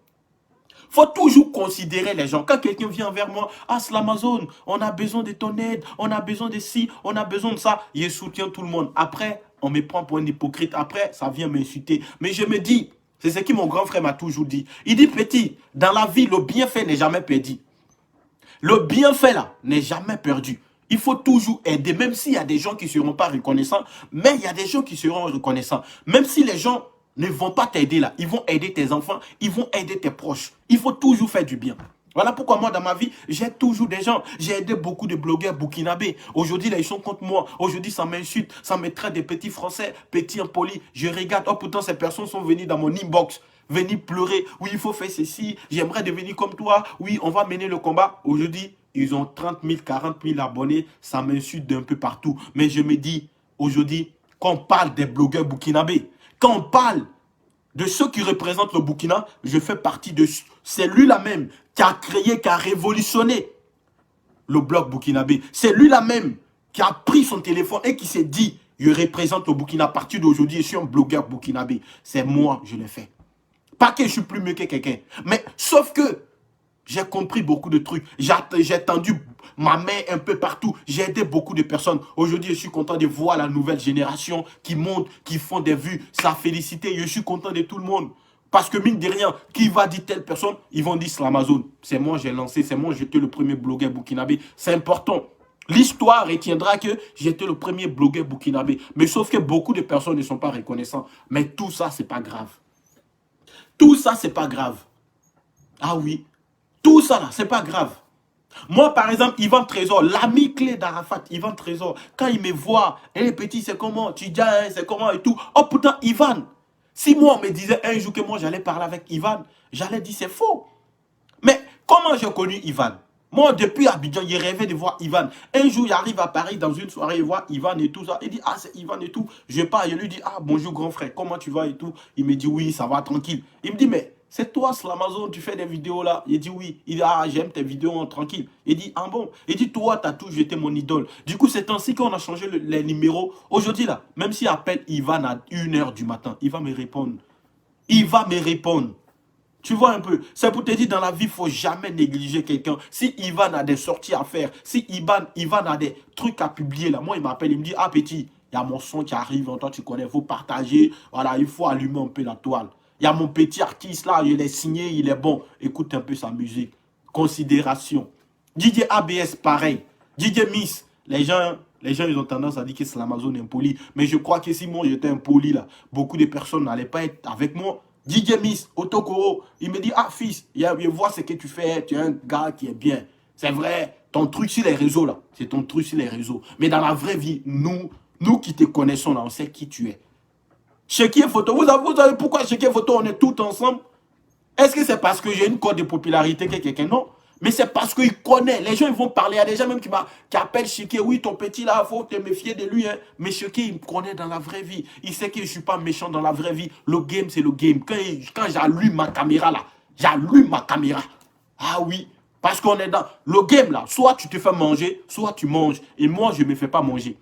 Il faut toujours considérer les gens. Quand quelqu'un vient vers moi, ah, c'est l'Amazon, on a besoin de ton aide, on a besoin de ci, on a besoin de ça. Je soutiens tout le monde. Après, on me prend pour un hypocrite. Après, ça vient m'insulter. Mais je me dis, c'est ce que mon grand frère m'a toujours dit. Il dit, petit, dans la vie, le bienfait n'est jamais perdu. Le bienfait là n'est jamais perdu. Il faut toujours aider, même s'il y a des gens qui ne seront pas reconnaissants, mais il y a des gens qui seront reconnaissants. Même si les gens ne vont pas t'aider là, ils vont aider tes enfants, ils vont aider tes proches. Il faut toujours faire du bien. Voilà pourquoi moi, dans ma vie, j'aide toujours des gens. J'ai aidé beaucoup de blogueurs burkinabés. Aujourd'hui, là, ils sont contre moi. Aujourd'hui, ça m'insulte, ça me traite des petits Français, petits impolis. Je regarde, oh, pourtant, ces personnes sont venues dans mon inbox, venir pleurer. Oui, il faut faire ceci, j'aimerais devenir comme toi. Oui, on va mener le combat. Aujourd'hui, ils ont 30 000, 40 000 abonnés. Ça m'insulte d'un peu partout. Mais je me dis, aujourd'hui, quand on parle des blogueurs burkinabés, quand on parle de ceux qui représentent le Burkina, je fais partie de celui-là même qui a créé, qui a révolutionné le bloc burkinabé. C'est lui-là même qui a pris son téléphone et qui s'est dit, je représente le Burkina. À partir d'aujourd'hui, je suis un blogueur burkinabé. C'est moi, je l'ai fait. Pas que je suis plus mieux que quelqu'un. Mais sauf que j'ai compris beaucoup de trucs. J'ai tendu ma main un peu partout. J'ai aidé beaucoup de personnes. Aujourd'hui, je suis content de voir la nouvelle génération qui monte, qui font des vues. Ça félicité. Je suis content de tout le monde. Parce que mine de rien, qui va dire telle personne, ils vont dire c'est l'Amazon. C'est moi, j'ai lancé. C'est moi, j'étais le premier blogueur burkinabé. C'est important. L'histoire retiendra que j'étais le premier blogueur burkinabé. Mais sauf que beaucoup de personnes ne sont pas reconnaissantes. Mais tout ça, c'est pas grave. Tout ça, c'est pas grave. Ah oui. Tout ça, là, c'est pas grave. Moi, par exemple, Ivan Trésor, l'ami clé d'Arafat, Ivan Trésor, quand il me voit, hé petit, c'est comment, tu dis, c'est comment et tout. Oh putain, Ivan, si moi, on me disait un jour que moi, j'allais parler avec Ivan, j'allais dire, c'est faux. Mais comment j'ai connu Ivan? Moi, depuis Abidjan, j'ai rêvé de voir Ivan. Un jour, il arrive à Paris dans une soirée, il voit Ivan et tout ça. Il dit, ah, c'est Ivan et tout. Je pars, je lui dis, ah, bonjour grand frère, comment tu vas et tout. Il me dit, oui, ça va, tranquille. Il me dit, mais c'est toi, c'est l'Amazon, tu fais des vidéos là. Il dit, oui. Il dit, ah, j'aime tes vidéos, tranquille. Il dit, ah bon. Il dit, toi, t'as toujours été mon idole. Du coup, c'est ainsi qu'on a changé les numéros. Aujourd'hui, là, même s'il appelle Ivan à 1h du matin, il va me répondre. Il va me répondre. Tu vois un peu, c'est pour te dire, dans la vie, il ne faut jamais négliger quelqu'un. Si Ivan a des sorties à faire, si Ivan a des trucs à publier, là, moi, il m'appelle, il me dit, ah petit, il y a mon son qui arrive, toi tu connais, il faut partager, voilà, il faut allumer un peu la toile. Il y a mon petit artiste là, je l'ai signé, il est bon, écoute un peu sa musique. Considération. DJ ABS, pareil. DJ Miss, les gens, ils ont tendance à dire que c'est l'Amazon impoli. Mais je crois que si moi j'étais impoli là, beaucoup de personnes n'allaient pas être avec moi. DJ Miss, Otokoro, il me dit, ah fils, je vois ce que tu fais, tu es un gars qui est bien. C'est vrai, ton truc sur les réseaux là, c'est ton truc sur les réseaux. Mais dans la vraie vie, nous qui te connaissons là, on sait qui tu es. Chéquier photo, vous savez pourquoi Chéquier photo, on est tous ensemble? Est-ce que c'est parce que j'ai une cote de popularité que quelqu'un? Non. Mais c'est parce qu'il connaît. Les gens ils vont parler. Il y a des gens même qui appellent Chéquier. Oui, ton petit là, il faut te méfier de lui. Hein. Mais Chéquier, il me connaît dans la vraie vie. Il sait que je ne suis pas méchant dans la vraie vie. Le game, c'est le game. Quand j'allume ma caméra là, j'allume ma caméra. Ah oui. Parce qu'on est dans le game là. Soit tu te fais manger, soit tu manges. Et moi, je ne me fais pas manger.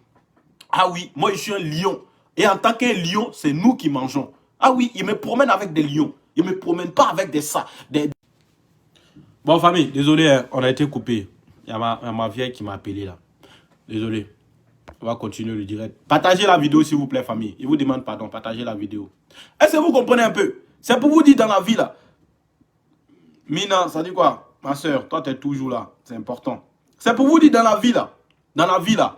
Ah oui, moi je suis un lion. Et en tant qu'un lion, c'est nous qui mangeons. Ah oui, il me promène avec des lions. Il ne me promène pas avec des ça. Bon, famille, désolé, hein, on a été coupé. Il y a ma vieille qui m'a appelé là. Désolé. On va continuer le direct. Partagez la vidéo, s'il vous plaît, famille. Il vous demande pardon. Partagez la vidéo. Est-ce que vous comprenez un peu? C'est pour vous dire dans la vie là. Mina, ça dit quoi? Ma soeur, toi, tu es toujours là. C'est important. C'est pour vous dire dans la vie là. Dans la vie là.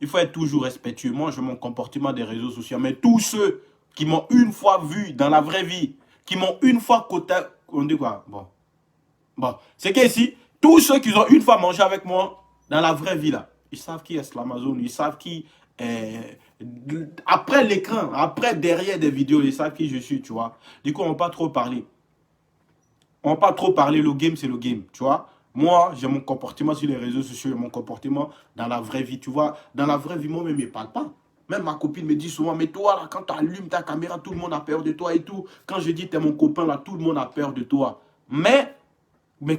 Il faut être toujours respectueux. Moi, j'ai mon comportement des réseaux sociaux. Mais tous ceux qui m'ont une fois vu dans la vraie vie, qui m'ont une fois côté... On dit quoi? Bon. C'est qu'ici, tous ceux qui ont une fois mangé avec moi dans la vraie vie, là, ils savent qui est l'Amazon. Ils savent qui... après l'écran, après derrière des vidéos, ils savent qui je suis, tu vois. Du coup, on ne va pas trop parler. On ne va pas trop parler. Le game, c'est le game, tu vois. Moi, j'ai mon comportement sur les réseaux sociaux et mon comportement dans la vraie vie. Tu vois, dans la vraie vie, moi-même, je ne parle pas. Même ma copine me dit souvent, mais toi, là, quand tu allumes ta caméra, tout le monde a peur de toi et tout. Quand je dis, t'es mon copain, là, tout le monde a peur de toi. Mais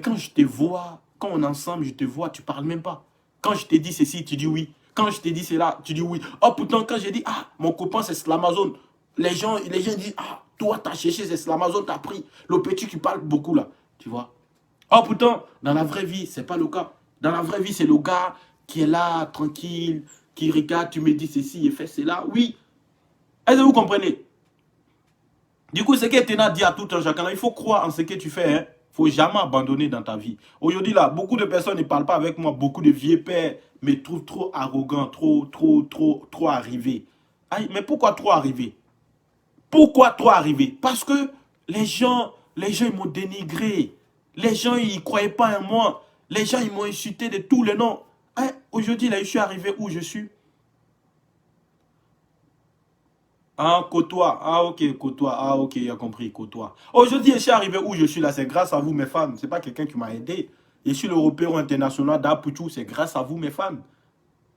quand je te vois, quand on est ensemble, je te vois, tu parles même pas. Quand je te dis ceci, tu dis oui. Quand je te dis cela, tu dis oui. Oh, pourtant, quand je dis, ah, mon copain, c'est Slamazone, les gens disent, ah, toi, t'as cherché, c'est Slamazone, t'as pris. Le petit qui parle beaucoup, là, tu vois. Oh, pourtant, dans la vraie vie, c'est pas le cas. Dans la vraie vie, c'est le gars qui est là, tranquille, qui regarde, tu me dis ceci et fait cela. Oui. Est-ce que vous comprenez? Du coup, ce qu'Etena dit à tout un chacun, il faut croire en ce que tu fais. Il ne faut jamais abandonner dans ta vie. Aujourd'hui, là, beaucoup de personnes ne parlent pas avec moi. Beaucoup de vieux pères me trouvent trop arrogant, trop arrivé. Aïe, mais pourquoi trop arrivé? Pourquoi trop arrivé? Parce que les gens ils m'ont dénigré. Les gens, ils ne croyaient pas en moi. Les gens, ils m'ont insulté de tous les noms. Hein? Aujourd'hui, là, je suis arrivé où je suis. Ah, côtoie. Ah, ok, côtoie. Ah, ok, il a compris, côtoie. Aujourd'hui, je suis arrivé où je suis là. C'est grâce à vous, mes fans. Ce n'est pas quelqu'un qui m'a aidé. Je suis l'Européen international d'Apuchou. C'est grâce à vous, mes fans.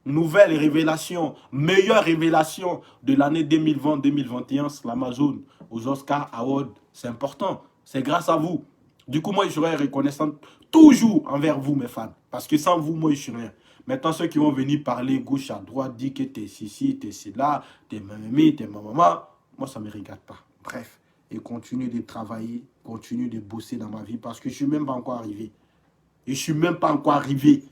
Nouvelle révélation, meilleure révélation de l'année 2020-2021, c'est l'Amazon aux Oscar Awards. C'est important. C'est grâce à vous. Du coup, moi, je serai reconnaissant toujours envers vous, mes fans. Parce que sans vous, moi, je ne suis rien. Maintenant, ceux qui vont venir parler gauche à droite, dire que t'es ceci, t'es cela, t'es mamie, t'es maman, moi, ça ne me regarde pas. Bref, et continue de travailler, continue de bosser dans ma vie parce que je ne suis même pas encore arrivé. Je ne suis même pas encore arrivé.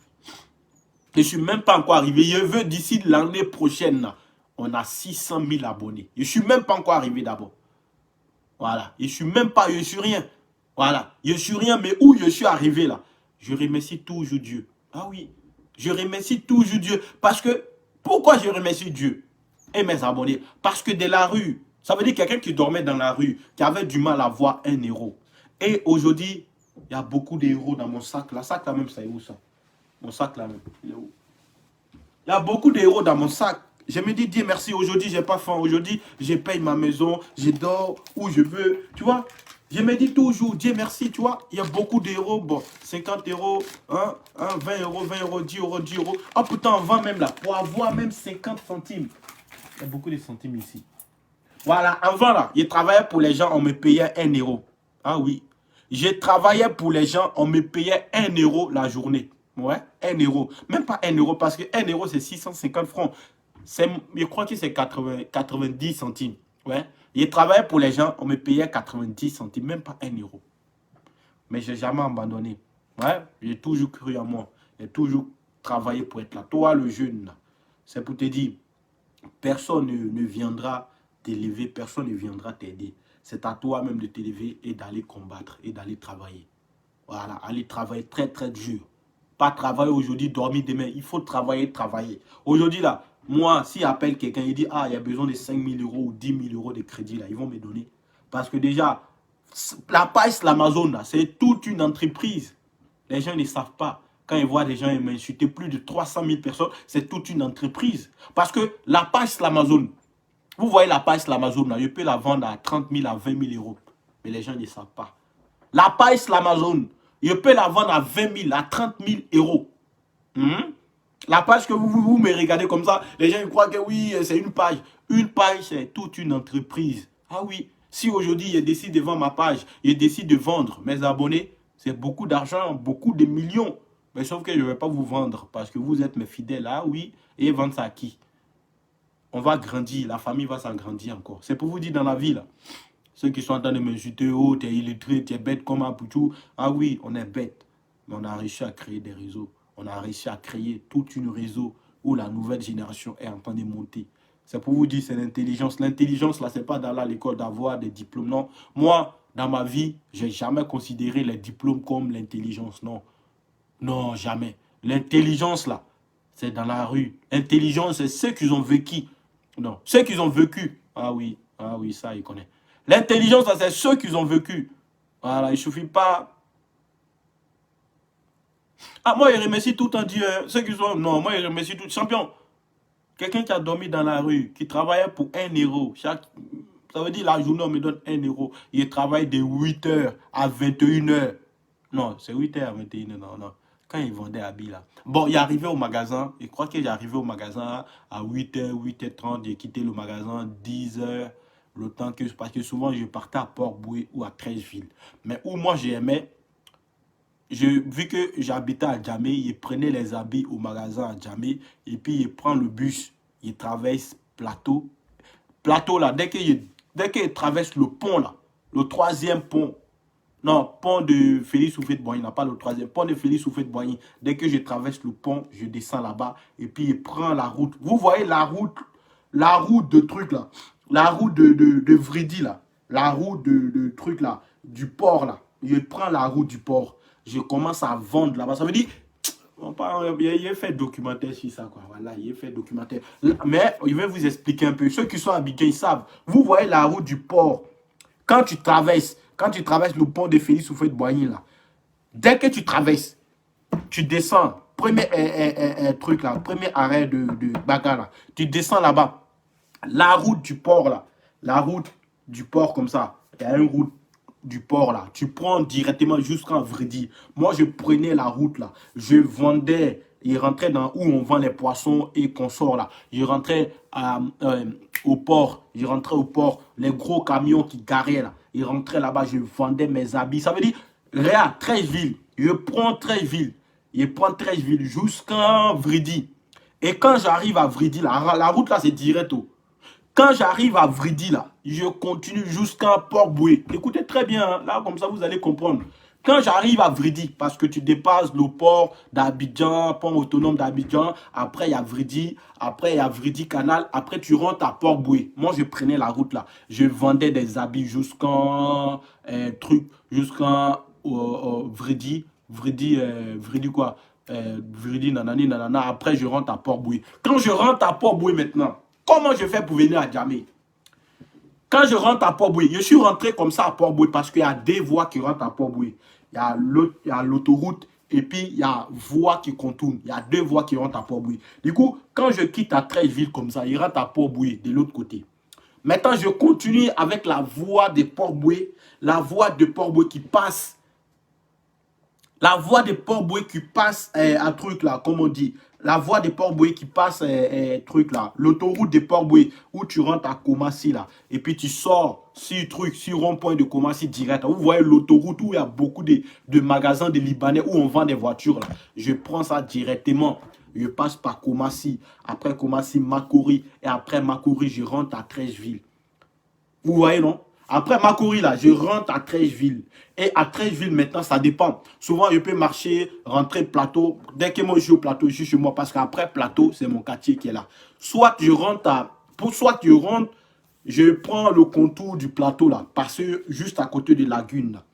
Je ne suis même pas encore arrivé. Je veux d'ici l'année prochaine, on a 600 000 abonnés. Je ne suis même pas encore arrivé d'abord. Voilà. Je ne suis même pas, je ne suis rien. Voilà. Je ne suis rien, mais où je suis arrivé là? Je remercie toujours Dieu. Ah oui. Je remercie toujours Dieu. Parce que, pourquoi je remercie Dieu et mes abonnés? Parce que de la rue, ça veut dire quelqu'un qui dormait dans la rue, qui avait du mal à voir un héros. Et aujourd'hui, il y a beaucoup d'héros dans mon sac. La sac là même, ça est où ça? Mon sac là même, il est où? Il y a beaucoup d'euros dans mon sac. Je me dis, Dieu merci, aujourd'hui, j'ai pas faim. Aujourd'hui, je paye ma maison, je dors où je veux. Tu vois, je me dis toujours, Dieu merci, tu vois. Il y a beaucoup d'euros. Bon, 50 euros, 20 euros, 20 euros, 10 euros, 10 euros. Ah, pourtant, on vend même là, pour avoir même 50 centimes. Il y a beaucoup de centimes ici. Voilà, avant là, je travaillais pour les gens, on me payait 1 euro. Ah oui. Je travaillais pour les gens, on me payait 1 euro la journée. Ouais, 1 euro. Même pas 1 euro, parce que 1 euro, c'est 650 francs. Je crois que c'est 90 centimes. Ouais. Je travaillais pour les gens, on me payait 90 centimes, même pas 1 euro. Mais je n'ai jamais abandonné. Ouais, j'ai toujours cru en moi. J'ai toujours travaillé pour être là. Toi, le jeune, c'est pour te dire, personne ne viendra t'élever, personne ne viendra t'aider. C'est à toi-même de t'élever et d'aller combattre et d'aller travailler. Voilà, aller travailler très très dur. Pas travailler aujourd'hui, dormir demain. Il faut travailler, travailler. Aujourd'hui là, moi, si appelle quelqu'un, il dit, ah, il y a besoin de 5 000 euros ou 10 000 euros de crédit là, ils vont me donner. Parce que déjà, la page l'Amazon là, c'est toute une entreprise. Les gens ne savent pas. Quand ils voient des gens m'insulter, plus de 300 000 personnes, c'est toute une entreprise. Parce que la page l'Amazon, vous voyez la page l'Amazon, là, je peux la vendre à 30 000, à 20 000 euros. Mais les gens ne savent pas. La page l'Amazon, je peux la vendre à 20 000, à 30 000 euros. La page que vous me regardez comme ça, les gens ils croient que oui, c'est une page. Une page, c'est toute une entreprise. Ah oui, si aujourd'hui je décide de vendre ma page, je décide de vendre mes abonnés, c'est beaucoup d'argent, beaucoup de millions. Mais sauf que je ne vais pas vous vendre parce que vous êtes mes fidèles. Ah oui, et vendre ça à qui? On va grandir, la famille va s'agrandir encore. C'est pour vous dire dans la vie, là. Ceux qui sont en train de m'insulter, oh, t'es illettré, t'es bête comme un poutou. Ah oui, on est bête. Mais on a réussi à créer des réseaux. On a réussi à créer toute une réseau où la nouvelle génération est en train de monter. C'est pour vous dire, c'est l'intelligence. L'intelligence, là, c'est pas d'aller à l'école, d'avoir des diplômes. Non. Moi, dans ma vie, j'ai jamais considéré les diplômes comme l'intelligence. Non. Non, jamais. L'intelligence, là, c'est dans la rue. Intelligence, c'est ceux qui ont vécu. Non, ceux qui ont vécu. Ah oui, ça, ils connaissent. L'intelligence, c'est ceux qui ont vécu. Voilà, il ne suffit pas. Ah, moi, je remercie tout en Dieu. Ceux qui sont. Non, moi, je remercie tout. Champion, quelqu'un qui a dormi dans la rue, qui travaillait pour 1 euro. Ça veut dire la journée, on me donne 1 euro. Il travaille de 8 h à 21 h. Non, c'est 8 h à 21 h. Non, non. Quand il vendait habits là. Bon, il est arrivé au magasin. Je crois qu'il est arrivé au magasin à 8h, 8h30. J'ai quitté le magasin 10h. Le temps que. Parce que souvent, je partais à Port-Boué ou à Treichville. Mais où moi, j'aimais. Vu que j'habitais à Djamé, il prenait les habits au magasin à Djamé. Et puis, il prend le bus. Il traverse Plateau. Plateau là, dès qu'il traverse le pont là, le troisième pont. Non, pont de Félix Houphouët-Boigny, n'a pas le troisième. Pont de Félix Houphouët-Boigny. Dès que je traverse le pont, je descends là-bas et puis je prends la route. Vous voyez la route de truc là. La route de Vridi là. La route de truc là. Du port là. Je prends la route du port. Je commence à vendre là-bas. Ça veut dire, il a fait documentaire sur ça, quoi. Voilà, il a fait documentaire. Mais je vais vous expliquer un peu. Ceux qui sont habitués, ils savent. Vous voyez la route du port. Quand tu traverses le pont de Félix Houphouët-Boigny, là, dès que tu traverses, tu descends, premier truc là, premier arrêt de Baga, là, tu descends là-bas. La route du port, là, la route du port comme ça, il y a une route du port là, tu prends directement jusqu'en Vridi. Moi, je prenais la route là, je vendais, il rentrait dans où on vend les poissons et qu'on sort là. Je rentrais au port, les gros camions qui garaient là, ils rentraient là-bas, je vendais mes habits. Ça veut dire, regarde, Treichville, je prends Treichville jusqu'en Vridi. Et quand j'arrive à Vridi, la route là, c'est direct. Quand j'arrive à Vridi, là, je continue jusqu'à Port-Boué. Écoutez très bien, hein, là, comme ça, vous allez comprendre. Quand j'arrive à Vridi, parce que tu dépasses le port d'Abidjan, pont autonome d'Abidjan, après il y a Vridi, après il y a Vridi Canal, après tu rentres à Port-Boué. Moi, je prenais la route là. Je vendais des habits jusqu'en Vridi, Vridi quoi, Vridi nanani nanana. Après, je rentre à Port-Boué. Quand je rentre à Port-Boué maintenant, comment je fais pour venir à Djamé? Quand je rentre à Port-Boué, je suis rentré comme ça à Port-Boué parce qu'il y a des voies qui rentrent à Port-Boué. Il y a l'autoroute et puis il y a voie qui contourne. Il y a deux voies qui rentrent à Port-Boué. Du coup, quand je quitte à Treichville comme ça, il rentre à Port-Boué de l'autre côté. Maintenant, je continue avec la voie de Port-Boué, la voie de Port-Boué qui passe. La voie de Port-Boué qui passe à truc là, comme on dit. La voie de Port-Boué qui passe truc là. L'autoroute de Port-Boué où tu rentres à Komassi là. Et puis tu sors sur rond-point de Komassi direct. Vous voyez l'autoroute où il y a beaucoup de magasins de Libanais où on vend des voitures là. Je prends ça directement. Je passe par Komassi. Après Komassi, Makori. Et après Makori, je rentre à Treichville. Vous voyez, non? Après Makori, là, je rentre à Treichville. Et à Treichville, maintenant, ça dépend. Souvent, je peux marcher, rentrer Plateau. Dès que moi, je suis au Plateau, je suis chez moi. Parce qu'après Plateau, c'est mon quartier qui est là. Soit je rentre, je prends le contour du Plateau, là. Passer juste à côté de Lagune, là.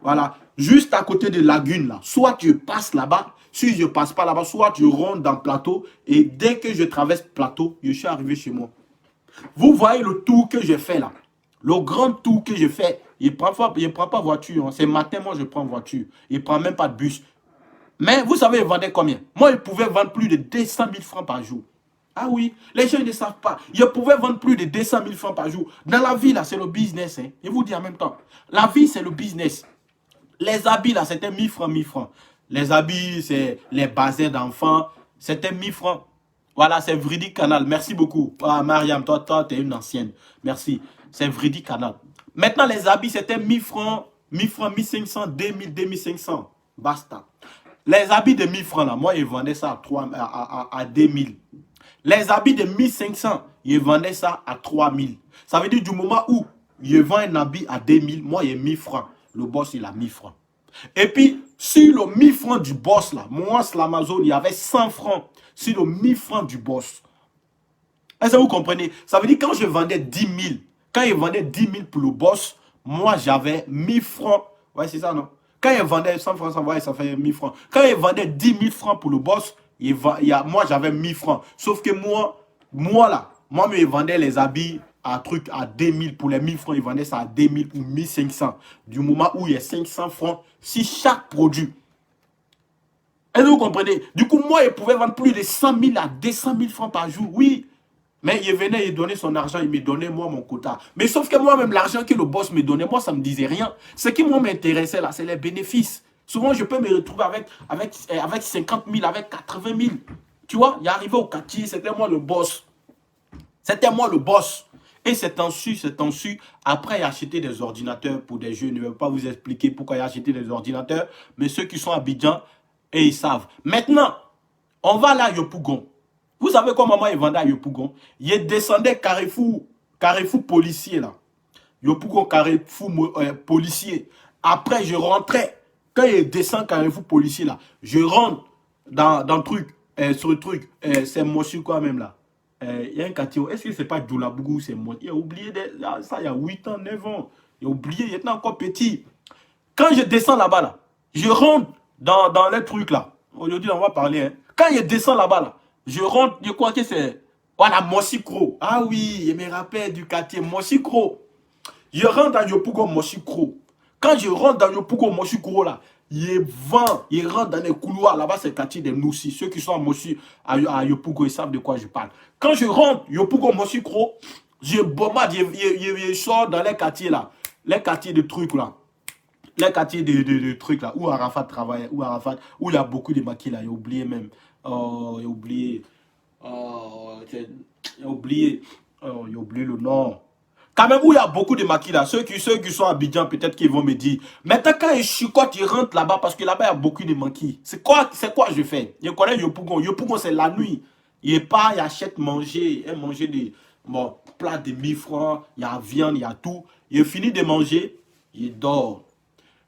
Voilà. Juste à côté de Lagune, là. Soit je passe là-bas. Si je ne passe pas là-bas, soit je rentre dans Plateau. Et dès que je traverse Plateau, je suis arrivé chez moi. Vous voyez le tour que j'ai fait là. Le grand tour que je fais, il ne prend pas voiture. Hein. C'est matin, moi, je prends voiture. Il ne prend même pas de bus. Mais vous savez, il vendait combien? Moi, il pouvait vendre plus de 200 000 francs par jour. Ah oui, les gens ne savent pas. Il pouvait vendre plus de 200 000 francs par jour. Dans la vie, là, c'est le business. Hein. Je vous dis en même temps. La vie, c'est le business. Les habits, là, c'était 1000 francs, 1000 francs. Les habits, c'est les bazins d'enfants. C'était 1000 francs. Voilà, c'est Vridi Canal. Merci beaucoup. Ah, Mariam, toi, tu es une ancienne. Merci. C'est Vridi Canal. Maintenant, les habits, c'était 1000 francs, 1500, 2000, 2500. Basta. Les habits de 1000 francs, là, moi, ils vendaient ça à 2000. Les habits de 1500, ils vendaient ça à 3000. Ça veut dire du moment où ils vendent un habit à 2000, moi, il y a 1000 francs. Le boss, il a 1000 francs. Et puis, sur le 1000 francs du boss, là, moi, sur l'Amazon, il y avait 100 francs. Sur le 1000 francs du boss. Est-ce que vous comprenez? Ça veut dire quand je vendais 10 000, quand il vendait 10 000 pour le boss, moi, j'avais 1000 francs. Ouais, c'est ça, non? Quand il vendait 100 francs, ça fait 1000 francs. Quand il vendait 10 000 francs pour le boss, moi, j'avais 1000 francs. Sauf que moi, il vendait les habits à 2000. Pour les 1000 francs, il vendait ça à 2000 ou 1500. Du moment où il y a 500 francs sur chaque produit. Est-ce que vous comprenez? Du coup, moi, il pouvait vendre plus de 100 000 à 200 000 francs par jour. Oui. Mais il venait, il donnait son argent, il me donnait, moi, mon quota. Mais sauf que moi-même, l'argent que le boss me donnait, moi, ça ne me disait rien. Ce qui, moi, m'intéressait, là, c'est les bénéfices. Souvent, je peux me retrouver avec 50 000, avec 80 000. Tu vois, il est arrivé au quartier, c'était moi le boss. C'était moi le boss. Et c'est ensu. Après, il a acheté des ordinateurs pour des jeux. Je ne vais pas vous expliquer pourquoi il a acheté des ordinateurs. Mais ceux qui sont à Abidjan, et ils savent. Maintenant, on va là à Yopougon. Vous savez comment moi, il vendait à Yopougon? Il descendait Carrefour policier là. Yopougon Carrefour policier. Après, je rentrais. Quand il descend Carrefour policier là, je rentre dans le truc. Sur le truc. C'est Moshi quoi même là. Il y a un quartier. Est-ce que c'est pas Doulabougou? C'est moi. Il a oublié ça il y a 8 ans, 9 ans. Il a oublié, il était encore petit. Quand je descends là-bas, là, je rentre dans les trucs là. Aujourd'hui, on va parler. Hein. Quand je descends là-bas, là, je rentre, je crois que c'est. Voilà, Moshikro. Ah oui, je me rappelle du quartier Moshikro. Je rentre dans Yopougon Moshikro. Quand je rentre dans Yopougon Moshikro là, il rentre dans les couloirs. Là-bas, c'est le quartier des Noussi. Ceux qui sont à Yopougon, ils savent de quoi je parle. Quand je rentre Yopougon Moshikro, je bombarde, je sors dans les quartiers là. Les quartiers de trucs là. Les quartiers de trucs là, où Arafat travaille, où il y a beaucoup de maquis là, il a oublié même. Oh, il a oublié. Oh, il a oublié. Oh, il a oublié le nom. Quand même, où il y a beaucoup de maquis là, ceux qui sont à Abidjan, peut-être qu'ils vont me dire. Maintenant, quand ils chicotent, ils rentrent là-bas, parce que là-bas, il y a beaucoup de maquis. C'est quoi je fais? Je connais Yopougon. Yopougon, c'est la nuit. Il achète manger des plats de 1000 francs, il y a viande, il y a tout. Il finit de manger, il dort.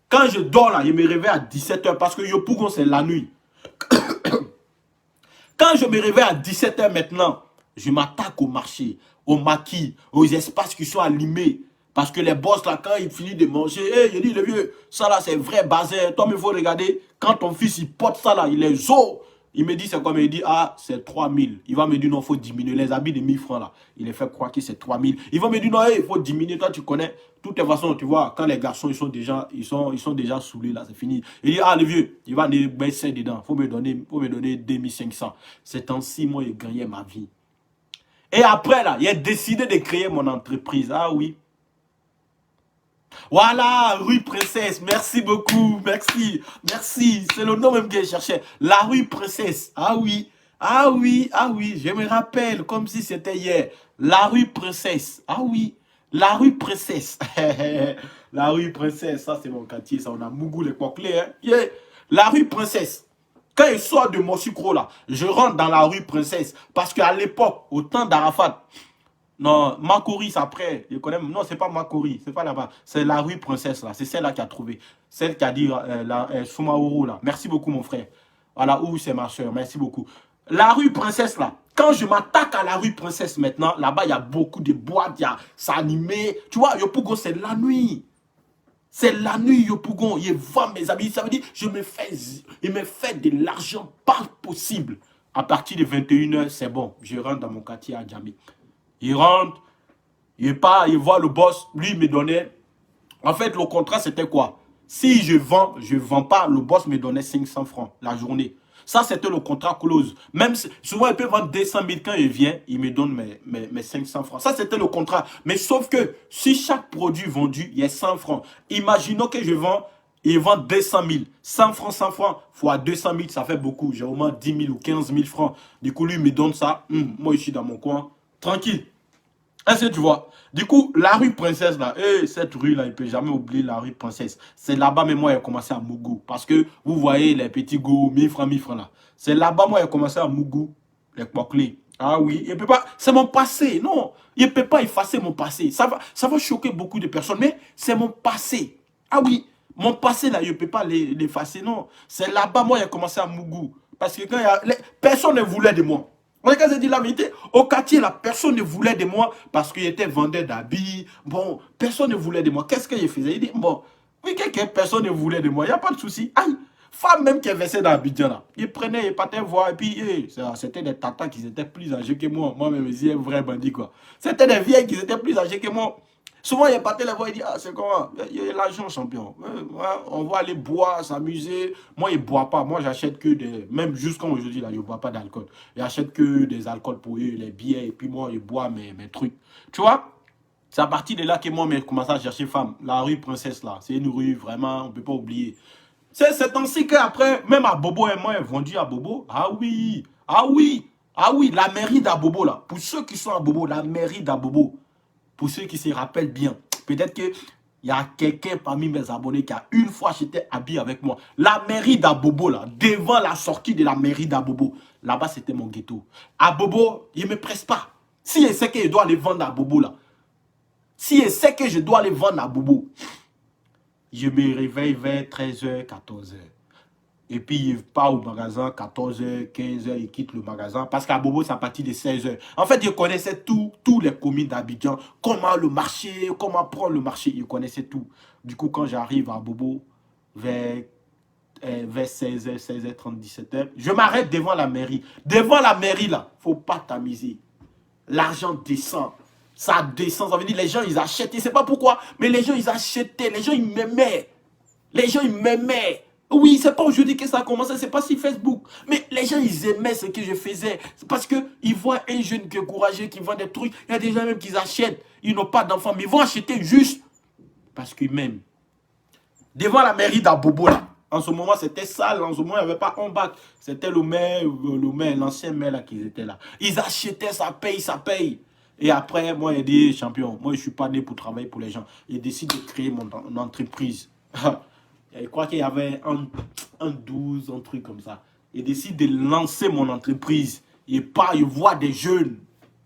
Quand je dors là, je me réveille à 17 h parce que Yopougon, c'est la nuit. Quand je me réveille à 17 h maintenant, je m'attaque au marché, au maquis, aux espaces qui sont allumés. Parce que les boss là, quand ils finissent de manger, je dis le vieux, ça là c'est vrai bazar. Toi, il faut regarder, quand ton fils il porte ça là, il est zo. Il me dit c'est quoi? Il me dit ah c'est 3000. Il va me dire non, il faut diminuer les habits de 1000 francs là. Il les fait croire que c'est 3000. Il va me dire non, il faut diminuer. Toi tu connais. De toute façon, tu vois, quand les garçons ils sont déjà saoulés là, c'est fini. Il dit ah le vieux, il va me mettre dedans. Faut me donner 2500. C'est en 6 mois il gagnait ma vie. Et après là, il a décidé de créer mon entreprise. Ah oui. Voilà, rue Princesse, merci beaucoup, merci, c'est le nom même que je cherchais, la rue Princesse, ah oui, je me rappelle comme si c'était hier, la rue Princesse, ah oui, la rue Princesse, la rue Princesse, ça c'est mon quartier, ça on a Mougou les Coquelets, hein, yeah. La rue Princesse. Quand je sors de mon sucre là, je rentre dans la rue Princesse, parce qu'à l'époque, au temps d'Arafat, non, Macoris après, je connais. Non, c'est pas Macoris, c'est pas là-bas. C'est la rue Princesse là. C'est celle-là qui a trouvé. Celle qui a dit Soumaoro là. Merci beaucoup mon frère. Voilà, où c'est ma soeur. Merci beaucoup. La rue Princesse là. Quand je m'attaque à la rue Princesse maintenant, là-bas il y a beaucoup de boîtes, c'est animé. Tu vois, Yopougon c'est la nuit. C'est la nuit Yopougon. Il vend mes habits. Ça veut dire il me fait de l'argent pas possible. À partir de 21 h, c'est bon. Je rentre dans mon quartier à Djamé. Il rentre, il part, il voit le boss, lui il me donnait. En fait, le contrat c'était quoi? Si je vends pas, le boss me donnait 500 francs la journée. Ça c'était le contrat close. Même si, souvent il peut vendre 200 000 quand il vient, il me donne mes 500 francs. Ça c'était le contrat. Mais sauf que si chaque produit vendu, il y a 100 francs. Imaginons que il vend 200 000. 100 francs fois 200 000, ça fait beaucoup. J'ai au moins 10 000 ou 15 000 francs. Du coup, lui il me donne ça. Moi je suis dans mon coin. Tranquille. Est-ce que tu vois? Du coup, la rue Princesse, là, cette rue-là, il ne peut jamais oublier la rue Princesse. C'est là-bas, mais moi, il a commencé à Mougou. Parce que, vous voyez, les petits goûts, 1000 francs, là. C'est là-bas, moi, il a commencé à Mougou. Les Coquelets. Ah oui, il peut pas... C'est mon passé, non. Il ne peut pas effacer mon passé. Ça va choquer beaucoup de personnes, mais c'est mon passé. Ah oui, mon passé, là, il ne peut pas l'effacer, non. C'est là-bas, moi, il a commencé à Mougou. Parce que quand personne ne voulait de moi. Quand je dis la vérité, au quartier, la personne ne voulait de moi parce qu'il était vendeur d'habits. Bon, personne ne voulait de moi. Qu'est-ce que je faisais? Il dit, bon, oui, personne ne voulait de moi. Il n'y a pas de souci. Aïe, femme même qui versait dans Abidjan, là. Il prenait, il partait voir. Et puis, c'était des tatas qui étaient plus âgés que moi. Moi-même, je disais, un vrai bandit, quoi. C'était des vieilles qui étaient plus âgées que moi. Souvent, il partait les voir, il dit, ah, c'est comment? Il y a l'argent, champion. On va aller boire, s'amuser. Moi, il ne boit pas. Moi, j'achète que des... Même jusqu'à aujourd'hui, là, je ne bois pas d'alcool. J'achète que des alcools pour eux, les billets. Et puis, moi, je bois mes trucs. Tu vois? C'est à partir de là que moi, j'ai commencé à chercher femme. La rue Princesse, là, c'est une rue, vraiment, on ne peut pas oublier. C'est ainsi qu'après, même à Bobo et moi, vendu à Bobo. Ah oui, ah oui, ah oui, la mairie d'Abobo là. Pour ceux qui sont à Bobo, la mairie d'Abobo. Pour ceux qui se rappellent bien. Peut-être qu'il y a quelqu'un parmi mes abonnés qui a une fois j'étais habillé avec moi. La mairie d'Abobo là, devant la sortie de la mairie d'Abobo. Là-bas, c'était mon ghetto. À Bobo, il ne me presse pas. Si je sais que je dois aller vendre à Bobo là. Si je sais que je dois aller vendre à Bobo. Je me réveille vers 13h, 14h. Et puis, il part au magasin, 14h, 15h, il quitte le magasin. Parce qu'à Bobo, c'est à partir de 16h. En fait, il connaissait tous les communes d'Abidjan. Comment le marché, comment prendre le marché. Il connaissait tout. Du coup, quand j'arrive à Bobo, vers 16h, 16h30, 17h, je m'arrête devant la mairie. Devant la mairie, là, faut pas t'amuser. L'argent descend. Ça descend. Ça veut dire les gens, ils achètent. Je ne sais pas pourquoi, mais les gens, ils achetaient. Les gens, ils m'aimaient. Les gens, ils m'aimaient. Oui, c'est pas aujourd'hui que ça a commencé, c'est pas sur Facebook. Mais les gens, ils aimaient ce que je faisais. C'est parce qu'ils voient un jeune qui est courageux, qui vend des trucs. Il y a des gens même qui achètent. Ils n'ont pas d'enfants, mais ils vont acheter juste parce qu'ils m'aiment. Devant la mairie d'Abobo, là. En ce moment, c'était sale. En ce moment, il n'y avait pas un bac. C'était le maire, l'ancien maire là, qui était là. Ils achetaient, ça paye, ça paye. Et après, moi, il dit, champion, moi, je ne suis pas né pour travailler pour les gens. Il décide de créer mon entreprise. Je crois qu'il y avait un 12, un truc comme ça. Il décide de lancer mon entreprise. Il part, il voit des jeunes,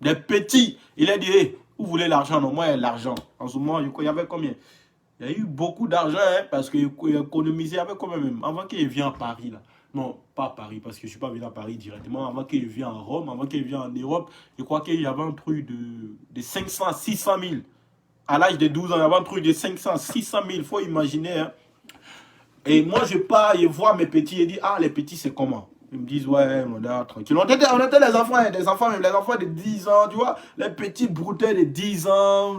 des petits. Il a dit, hey, vous voulez l'argent? Non, moi, l'argent. En ce moment, il y avait combien? Il y a eu beaucoup d'argent, hein, parce qu'il économisait avec combien même. Avant qu'il vienne à Paris, là. Non, pas à Paris, parce que je ne suis pas venu à Paris directement. Avant qu'il vienne à Rome, avant qu'il vienne en Europe, je crois qu'il y avait un truc de 500 600 000. À l'âge de 12 ans, il y avait un truc de 500 600 000. Il faut imaginer, hein. Et moi, je pars, je vois mes petits, et dis, ah, les petits, c'est comment? Ils me disent, ouais, mon gars, tranquille. On était les enfants, hein, des enfants, même les enfants de 10 ans, tu vois, les petits broutets de 10 ans,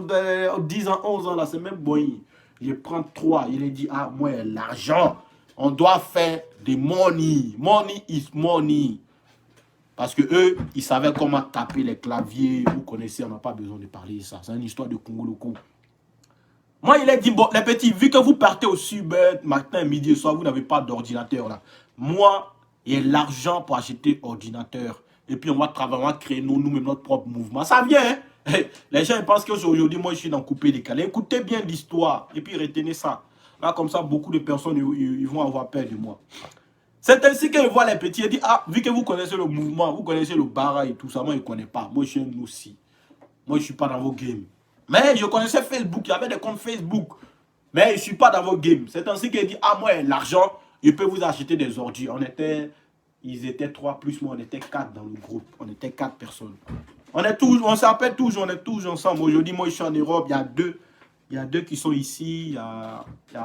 10 ans, 11 ans, là, c'est même boy. Je prends 3, il a dit, ah, moi, l'argent, on doit faire des money. Money is money. Parce que eux, ils savaient comment taper les claviers. Vous connaissez, on n'a pas besoin de parler de ça. C'est une histoire de Congoloko. Moi, il a dit, bon, les petits, vu que vous partez au sud, matin, midi et soir, vous n'avez pas d'ordinateur là. Moi, il y a l'argent pour acheter ordinateur. Et puis, on va travailler, on va créer nous-mêmes notre propre mouvement. Ça vient, hein? Les gens ils pensent qu'aujourd'hui, moi, je suis dans coupé décalé. Écoutez bien l'histoire. Et puis, retenez ça. Là, comme ça, beaucoup de personnes, ils vont avoir peur de moi. C'est ainsi qu'ils voient les petits et disent, ah, vu que vous connaissez le mouvement, vous connaissez le bara et tout ça, moi, je ne connais pas. Moi, je suis un aussi. Moi, je ne suis pas dans vos games. Mais je connaissais Facebook, il y avait des comptes Facebook. Mais je ne suis pas dans vos games. C'est ainsi qu'il dit, ah, moi, l'argent, je peux vous acheter des ordi. Ils étaient 3 plus moi, on était 4 dans le groupe. On était 4 personnes. On s'appelle toujours, on est tous ensemble. Aujourd'hui, moi, je suis en Europe, il y a deux qui sont ici, il y a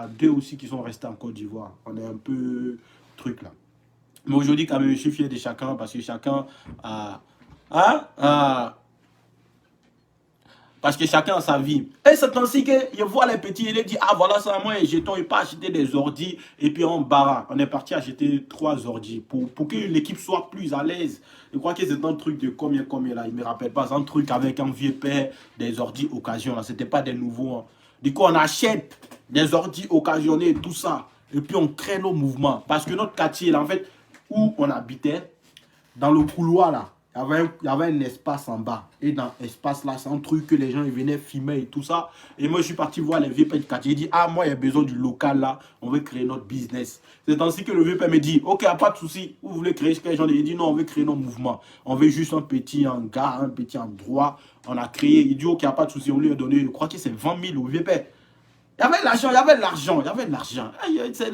2 aussi qui sont restés en Côte d'Ivoire. On est un peu truc là. Mais aujourd'hui, quand même, je suis fier de chacun parce que chacun a... Parce que chacun a sa vie. Et c'est ainsi que je vois les petits, il dit, ah voilà ça, moi, jetons, il pas acheter des ordis. Et puis on barra. On est parti acheter 3 ordis pour que l'équipe soit plus à l'aise. Je crois que c'est un truc de combien là. Il ne me rappelle pas. C'est un truc avec un vieux père, des ordis occasion. Ce n'était pas des nouveaux. Hein. Du coup, on achète des ordis occasionnés, tout ça. Et puis on crée nos mouvements. Parce que notre quartier, là, en fait, où on habitait, dans le couloir là, il y avait un espace en bas. Et dans l'espace là, c'est un truc que les gens ils venaient filmer et tout ça. Et moi, je suis parti voir les vieux pères du quartier. J'ai dit, ah, moi, il y a besoin du local là. On veut créer notre business. C'est ainsi que le vieux père me dit, ok, pas de souci. Vous voulez créer ce que les gens disent? Il dit, non, on veut créer nos mouvements. On veut juste un petit hangar, un petit endroit. On a créé. Il dit, ok, pas de souci. On lui a donné, je crois que c'est 20 000 au vieux père. Il y avait l'argent, il y avait l'argent, il y avait l'argent.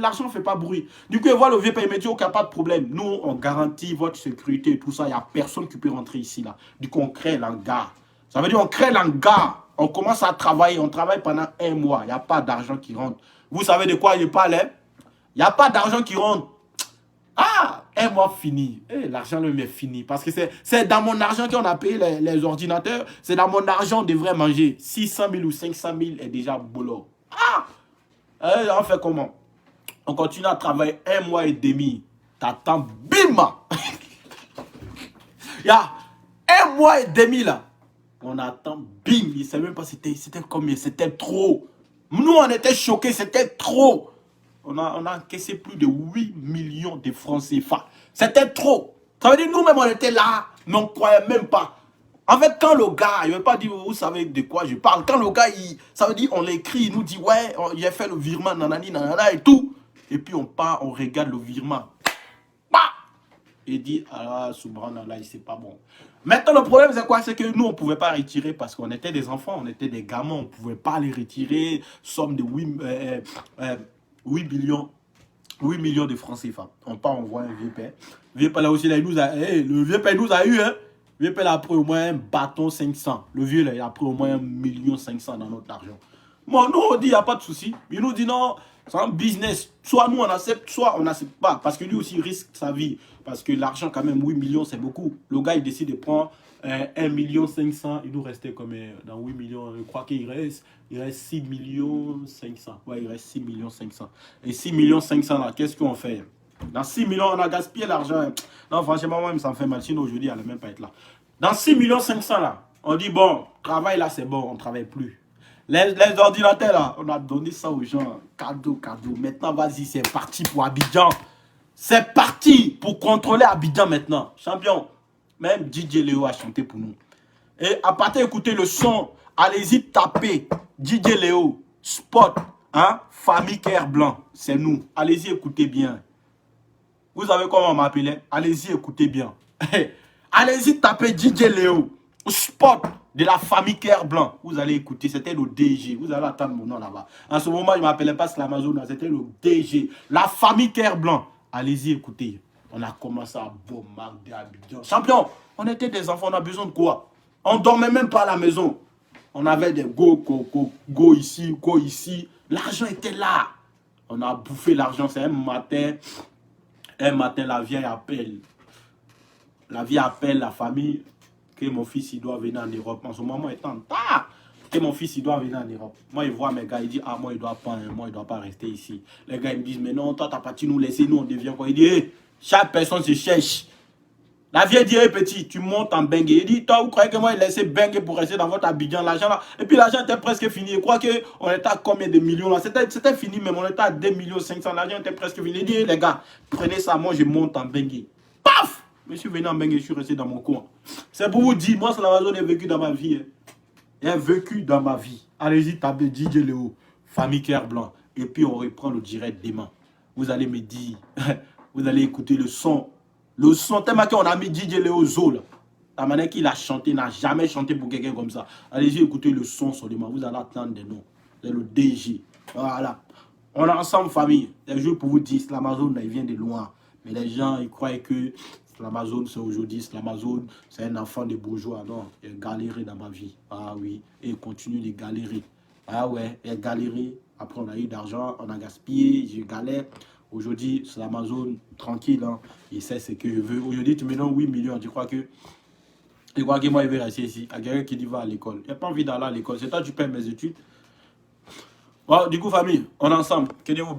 L'argent ne fait pas bruit. Du coup, il voit le vieux père, il me dit, ok, pas de problème. Nous, on garantit votre sécurité et tout ça. Il n'y a personne qui peut rentrer ici, là. Du coup, on crée l'hangar. Ça veut dire, on crée l'hangar. On commence à travailler. On travaille pendant 1 mois. Il n'y a pas d'argent qui rentre. Vous savez de quoi je parle, hein? Il n'y a pas d'argent qui rentre. Ah, 1 mois fini. L'argent lui est fini. Parce que c'est dans mon argent qu'on a payé les ordinateurs. C'est dans mon argent on devrait manger. 600 000 ou 500 000 est déjà boulot. Ah! On fait comment? On continue à travailler 1 mois et demi. T'attends, bim! Il y a 1 mois et demi là. On attend, bim! Il ne savait même pas c'était combien. C'était trop. Nous, on était choqués. C'était trop. on a encaissé plus de 8 millions de francs CFA. C'était trop. Ça veut dire, nous-mêmes, on était là, mais on ne croyait même pas. En fait, quand le gars, il ne veut pas dire, vous savez de quoi je parle. Quand le gars, ça veut dire, on l'écrit, il nous dit, ouais, il a fait le virement, nanani, nanana et tout. Et puis, on part, on regarde le virement. Bah! Et dit, ah, subhanallah, c'est pas bon. Maintenant, le problème, c'est quoi? C'est que nous, on ne pouvait pas retirer parce qu'on était des enfants, on était des gamins, on ne pouvait pas les retirer. Somme de 8 millions de francs CFA. On part, on voit un vieux père. Le vieux père, là aussi, là, le vieux père nous a eu, hein. Le vieux père, il a pris au moins un bâton 500. Le vieux, là, il a pris au moins 1,5 million dans notre argent. Bon, nous, on dit, il n'y a pas de souci. Il nous dit, non, c'est un business. Soit nous, on accepte, soit on n'accepte pas. Parce que lui aussi, il risque sa vie. Parce que l'argent, quand même, 8 millions, c'est beaucoup. Le gars, il décide de prendre 1,5 million. Il nous restait comme dans 8 millions. Je crois qu'il reste 6,5 millions. Ouais, il reste 6,5 millions. Et 6,5 millions, là, qu'est-ce qu'on fait? Dans 6 millions, on a gaspillé l'argent. Non, franchement, moi, ça me fait mal. Sinon, aujourd'hui, elle ne même pas être là. Dans 6,5 millions, là, on dit, bon, travail là, c'est bon, on ne travaille plus. Les ordinateurs, là, on a donné ça aux gens. Cadeau. Maintenant, vas-y, c'est parti pour Abidjan. C'est parti pour contrôler Abidjan maintenant. Champion, même DJ Léo a chanté pour nous. Et à partir d'écouter le son, allez-y taper DJ Léo, Spot, hein, Famille Cœur Blanc. C'est nous. Allez-y écoutez bien. Vous savez comment on m'appelait? Allez-y écoutez bien. Allez-y taper DJ Léo, Spot de la Famille Cœur Blanc. Vous allez écouter, c'était le DG. Vous allez attendre mon nom là-bas. En ce moment, il ne m'appelait pas Slamazone, c'était le DG. La Famille Cœur Blanc. Allez-y écoutez. On a commencé à bombarder Abidjan. Champion, on était des enfants, on a besoin de quoi? On ne dormait même pas à la maison. On avait des go ici, go ici. L'argent était là. On a bouffé l'argent. C'est un matin, la vieille appelle. La vieille appelle la famille que mon fils il doit venir en Europe. En ce moment, il est en tard. Que mon fils il doit venir en Europe. Moi, il voit mes gars, il dit, ah, moi, il ne doit pas rester ici. Les gars, ils me disent, mais non, toi, t'as pas nous laisser, nous, on devient quoi? Il dit, hey, chaque personne se cherche. La vieille dit, hey, petit, tu montes en bengue. Il dit, toi, vous croyez que moi, il laissait bengue pour rester dans votre Abidjan, l'argent là? Et puis, l'argent était presque fini. Je crois qu'on était à combien de millions là? C'était fini, même, on était à 2,5 millions. L'argent était presque fini. Il dit, hey, les gars, prenez ça, moi, je monte en bengue. Paf! Je suis venu en bengue, je suis resté dans mon coin. C'est pour vous dire, moi, Slamazone j'ai vécu dans ma vie. Hein. J'ai vécu dans ma vie. Allez-y, tapez DJ Léo, Famille Cœur Blanc. Et puis, on reprend le direct demain. Vous allez me dire, vous allez écouter le son. Le son, tellement qu'on a mis DJ Léo Zo, là. La manière qu'il a chanté, n'a jamais chanté pour quelqu'un comme ça. Allez-y, écoutez le son seulement. Vous allez attendre des noms. C'est le DG. Voilà. On est ensemble, famille. Les jours pour vous dire, Slamazone, il vient de loin. Mais les gens, ils croient que Slamazone, c'est aujourd'hui. Slamazone, c'est un enfant de bourgeois. Non, il a galéré dans ma vie. Ah oui. Et il continue de galérer. Ah ouais, il a galéré. Après, on a eu d'argent, on a gaspillé, j'ai galère. Aujourd'hui, Slamazone, tranquille. Hein. Il sait ce que je veux. Aujourd'hui, tu me donnes 8 millions. Tu crois que moi, je vais rester ici? À quelqu'un qui dit va à l'école. Il n'a pas envie d'aller à l'école. C'est toi, tu paies mes études. Bon, du coup, famille, on est ensemble. Que Dieu vous bénisse.